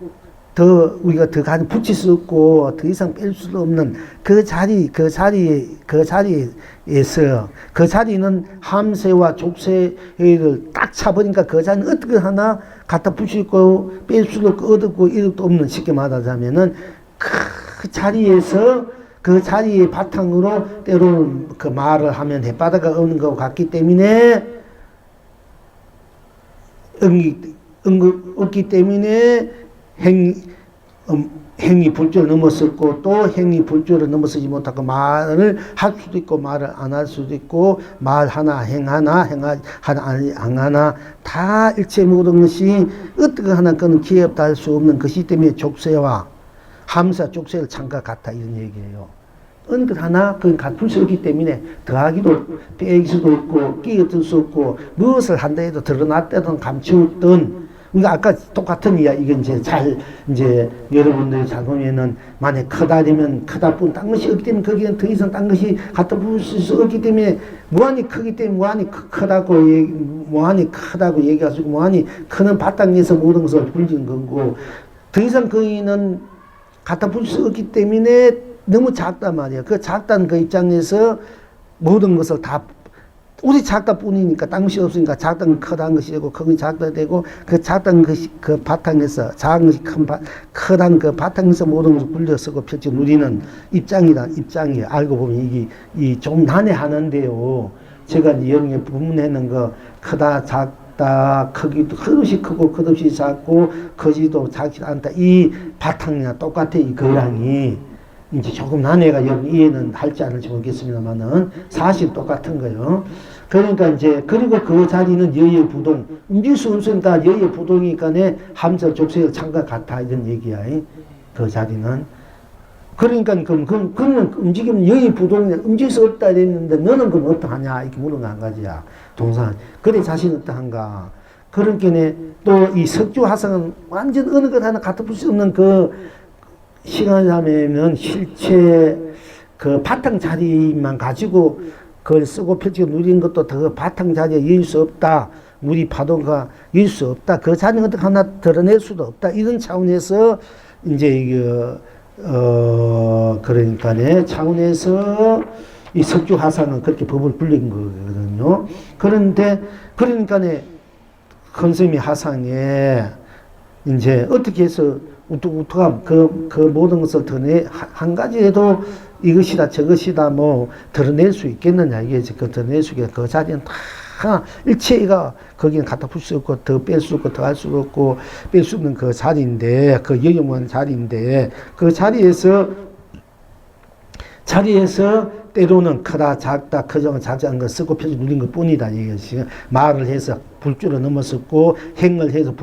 우리가 더 가지 붙일 수 없고 더 이상 뺄 수 없는 그 자리에서 그 자리는 함새와 족쇄를 딱 차버리니까 그 자리는 어떻게 하나 갖다 붙이고 뺄 수도 없고 얻고 이것도 없는 쉽게 말하자면은 그 자리에서 그 자리의 바탕으로 때로는 그 말을 하면 햇바다가 없는 것 같기 때문에 없기 때문에 행위 불조를 넘었었고 또 행위 불조를 넘어서지 못하고 말을 할 수도 있고 말을 안 할 수도 있고 말 하나 행하나 안 하나 다 일체 모든 것이 어떻게 하나 그는 기업도 할 수 없는 것이기 때문에 족쇄와 함사 족쇄를 찬 것 같다 이런 얘기예요. 어느 것 하나 그건 갖출 수 없기 때문에 더하기도 빼길 수도 없고 끼어들 수 없고 무엇을 한다 해도 드러났다든 감추었든 우리가 아까 똑같은 이야 이게 이제 여러분들이 잘 보면은 만약 크다 되면 크다 뿐 딴 것이 없기 때문에 거기는 더 이상 딴 것이 갖다 부을 수 없기 때문에 무한히 크기 때문에 무한히 크다고 얘기하시고 무한히 크는 바탕에서 모든 것을 불리는 거고 더 이상 거기는 갖다 부을 수 없기 때문에 너무 작단 말이야. 그 작다는 그 입장에서 모든 것을 다 우리 작다 뿐이니까 딴 것이 없으니까 작다는 크다는 것이 되고 크긴 작다 되고 그 작다는 것이 그 바탕에서 작은 것이 크다는 그 바탕에서 모든 것을 불려 쓰고 펼쳐 누리는 입장이에요. 알고 보면 이게 좀 난해하는데요. 제가 여름에 부문하는 거 크다 작다 크기도 그릇이 크고 그릇이 작고 거지도 작지 않다 이 바탕이나 똑같아 이 거랑이 이제 조금 난해가 여러분 이해는 할지 않을지 모르겠습니다만은 사실 똑같은 거예요. 그러니까 이제 그리고 그 자리는 여의 부동 움직일 수 없으니까 여의 부동이니까네 함자 족쇄의 창과 같아 이런 얘기야. 그 자리는 그러니까 그러면 움직이면 여의 부동이 움직일 수 없다 이랬는데 너는 그럼 어떠하냐 이렇게 물은 한 가지야. 동상 그래 자신 어떠한가. 그러니까 또 이 석주화성은 완전 어느 것 하나 갖다 풀 수 없는 그 시간이라면 실체 그 바탕 자리만 가지고 그걸 쓰고 펼치고 누린 것도 더 바탕 자리에 이을 수 없다. 우리 파도가 이을 수 없다. 그 자리는 어떻게 하나 드러낼 수도 없다. 이런 차원에서 이제 그러니까네 차원에서 이 석주화상은 그렇게 법을 불린 거거든요. 그런데 그러니까네 컨스미 하상에 이제 어떻게 해서 우뚝우뚝함 그 모든 것을 드러내 한 가지라도 이것이다 저것이다 뭐 드러낼 수 있겠느냐 이게 그 드러낼 수 있게 그 자리는 다 일체가 거기는 갖다 풀 수 없고 더 뺄 수 없고 더 할 수 없고 뺄 수 없는 그 자리인데 그 영영한 자리인데 그 자리에서 때로는 크다 작다 크정은 작지 않은 걸 쓰고 펴서 누린 것 뿐이다 이게 지금 말을 해서 불줄을 넘어섰고 행을 해서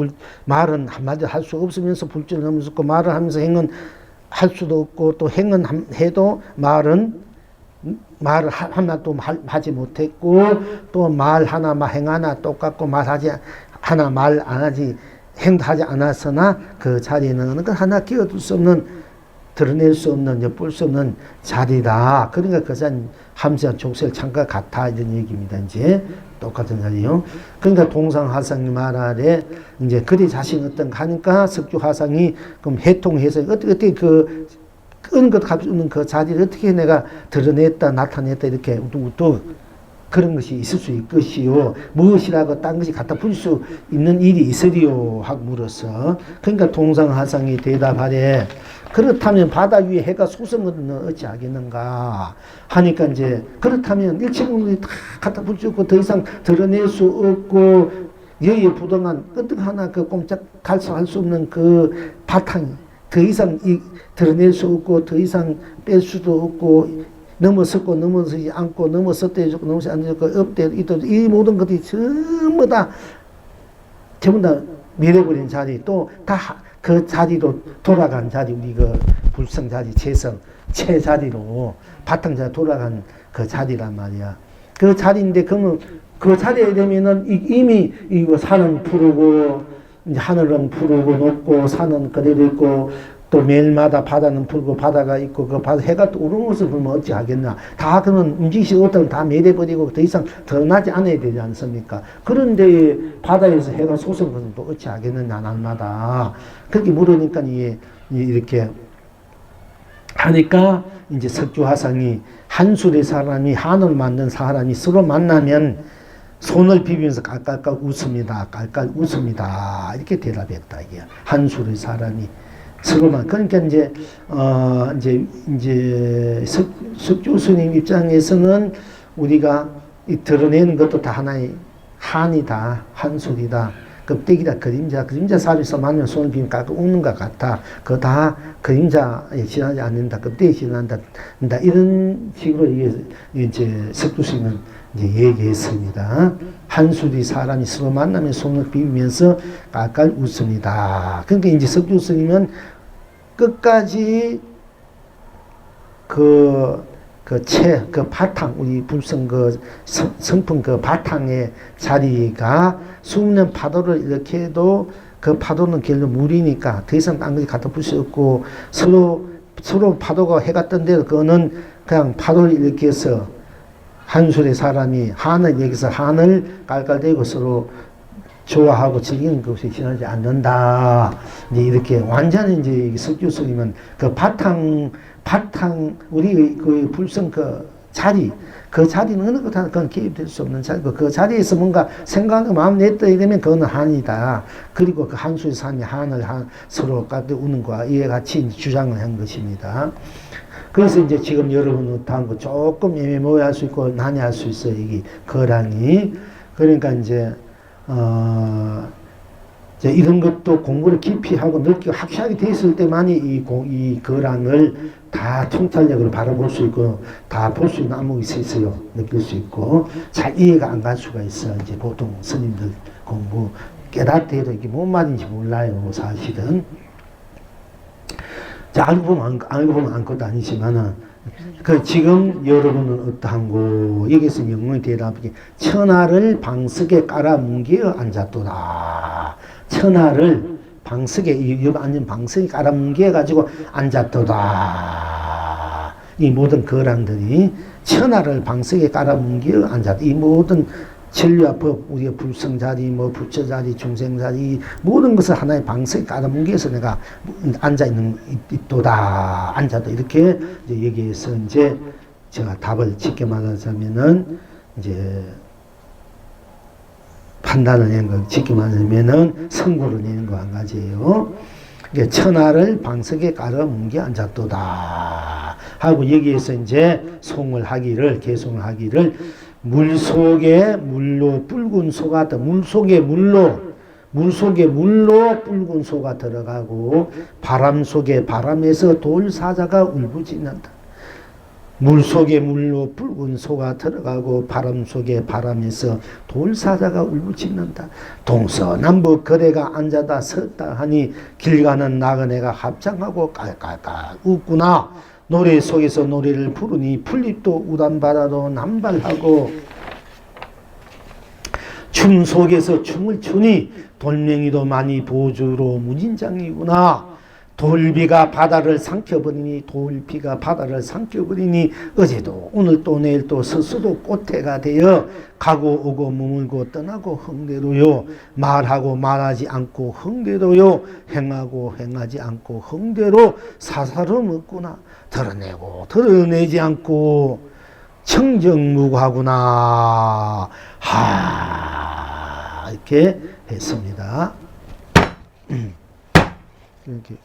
말은 한마디 할 수 없으면서 불줄을 넘어섰고 말을 하면서 행은 할 수도 없고 또 행은 해도 말을 하나도 하지 못했고 또 말 하나 행 하나 똑같고 말하지 하나 말 안 하지 행도 하지 않았으나 그 자리는 그 하나 끼어들 수 없는 드러낼 수 없는 엿볼 수 없는 자리다. 그러니까 그것은 함수한 족쇄의 창과 같아 이런 얘기입니다. 이제 똑같은 자리요. 그러니까 동상화상이 말 아래 이제 그리 자신 어떤 하니까 석주화상이 그럼 해통해서 어떻게 그 은것 값이 없는 그 자리를 어떻게 내가 드러냈다 나타냈다 이렇게 우뚝우뚝 그런 것이 있을 수 있을 것이요. 무엇이라고 딴 것이 갖다 풀 수 있는 일이 있으리요 하고 물었어. 그러니까 동상화상이 대답하래. 그렇다면 바다 위에 해가 솟은 어찌하겠는가 하니까 이제 그렇다면 일체문물이 다 갖다 풀 수 없고 더 이상 드러낼 수 없고 여기에 부동한 어떻게 하나 그 꼼짝 갈수할 수 없는 그 바탕이 더 이상 드러낼 수 없고 더 이상 뺄 수도 없고 넘어섰고 넘어서지 않고 넘어섰다 해주고 넘어서지 않고 없대 이 모든 것들이 전부 다 밀어버린 자리 또 다 그 자리로 돌아간 자리 우리 그 불성 자리 최 자리로 바탕 자리 돌아간 그 자리란 말이야. 그 자리인데 그러면 그 자리에 되면은 이미 이거 산은 푸르고 이제 하늘은 푸르고 높고 산은 그대로 있고 또 매일마다 바다는 푸르고 바다가 있고 그 바다 해가 또 오르는 것을 보면 어찌 하겠나. 다 그러면 움직이지 못하면 다 매려버리고 더 이상 드러나지 않아야 되지 않습니까? 그런데 바다에서 해가 솟은 것은 또 어찌 하겠느냐 날마다. 그렇게 물으니까 이렇게 하니까 이제 석주화상이 한술의 사람이 한을 만든 사람이 서로 만나면 손을 비비면서 깔깔깔 웃습니다. 깔깔 웃습니다. 이렇게 대답했다. 이게 한술의 사람이 서로만 그러니까 이제 석주 스님 입장에서는 우리가 드러내는 것도 다 하나의 한이다, 한술이다, 껍데기다, 그림자 사이에서 만나면 손을 비비면 깔깔 웃는 것 같아. 그거 다 그림자에 지나지 않는다, 껍데기에 지난다, 이런 식으로 이제 석주 스님은 이제 얘기했습니다. 한술이 사람이 서로 만나면 손을 비비면서 깔깔 웃습니다. 그러니까 이제 석주 스님은 끝까지 그 그 바탕, 우리 불성 성품 바탕의 자리가 수년 파도를 이렇게 해도 그 파도는 결국 물이니까 더 이상 딴 것이 갖다 풀 수 없고 서로 파도가 해가 뜬 대로 그거는 그냥 파도를 일으켜서 한술의 사람이 한을 여기서 한을 깔깔대고 서로 좋아하고 즐기는 것이 지나지 않는다. 이제 이렇게 완전히 이제 석유 스님은 그 바탕 우리 그 불성 자리, 그 자리는 어느 것 하나 그건 개입될 수 없는 자리고 그 자리에서 뭔가 생각하고 마음 냈다 이러면 그거는 한이다. 그리고 그 한수의 산이 한을 서로 까지 우는 거와 이에 같이 주장을 한 것입니다. 그래서 이제 지금 여러분 어떠한 거 조금 애매모호할 수 있고 난해할 수 있어요. 이게 거랑이. 그러니까 이제 이런 것도 공부를 깊이 하고 넓게 확실하게 됐을 때만이 이 거랑을 다 통찰력으로 바라볼 수 있고 다 볼 수 있는 안목이 있어요. 느낄 수 있고 잘 이해가 안 갈 수가 있어. 이제 보통 스님들 공부 깨닫대도 이게 뭔 말인지 몰라요. 사실은. 자, 알고 보면 아무것도 아니지만은 지금 여러분은 어떠한고 여기서 영문의 대답이 천하를 방석에 깔아 뭉개어 앉았도다. 천하를 방석에 여기 앉은 방석에 깔아 뭉개어 가지고 앉았도다. 이 모든 거랑들이 천하를 방석에 깔아 뭉개어 앉았다. 이 모든 진리와 법, 우리가 불성자리, 부처자리, 중생자리, 모든 것을 하나의 방석에 깔아뭉개서 내가 있도다. 앉아도 이렇게 이제 여기에서 이제 제가 답을 쉽게 말하자면은 이제 판단을 내는 거, 쉽게 말하자면은 선고를 내는 거 한 가지예요. 그러니까 천하를 방석에 깔아뭉개 앉았도다. 하고 여기에서 이제 개송을 하기를 물 속에 물로 붉은 소가 물 속에 물로 붉은 소가 들어가고 바람 속에 바람에서 돌사자가 울부짖는다. 물 속에 물로 붉은 소가 들어가고 바람 속에 바람에서 돌사자가 울부짖는다. 동서남북 거대가 앉아다 섰다 하니 길 가는 나그네가 합장하고 깔깔깔 웃구나. 노래 속에서 노래를 부르니 풀잎도 우단바다도 남발하고 춤 속에서 춤을 추니 돌멩이도 많이 보주로 무진장이구나. 돌비가 바다를 삼켜버리니 어제도 오늘도 내일도 스스로 꽃해가 되어 가고 오고 머물고 떠나고 흥대로요. 말하고 말하지 않고 흥대로요. 행하고 행하지 않고 흥대로 사사름 없구나. 드러내고 드러내지 않고 청정무구하구나. 이렇게 했습니다. 이렇게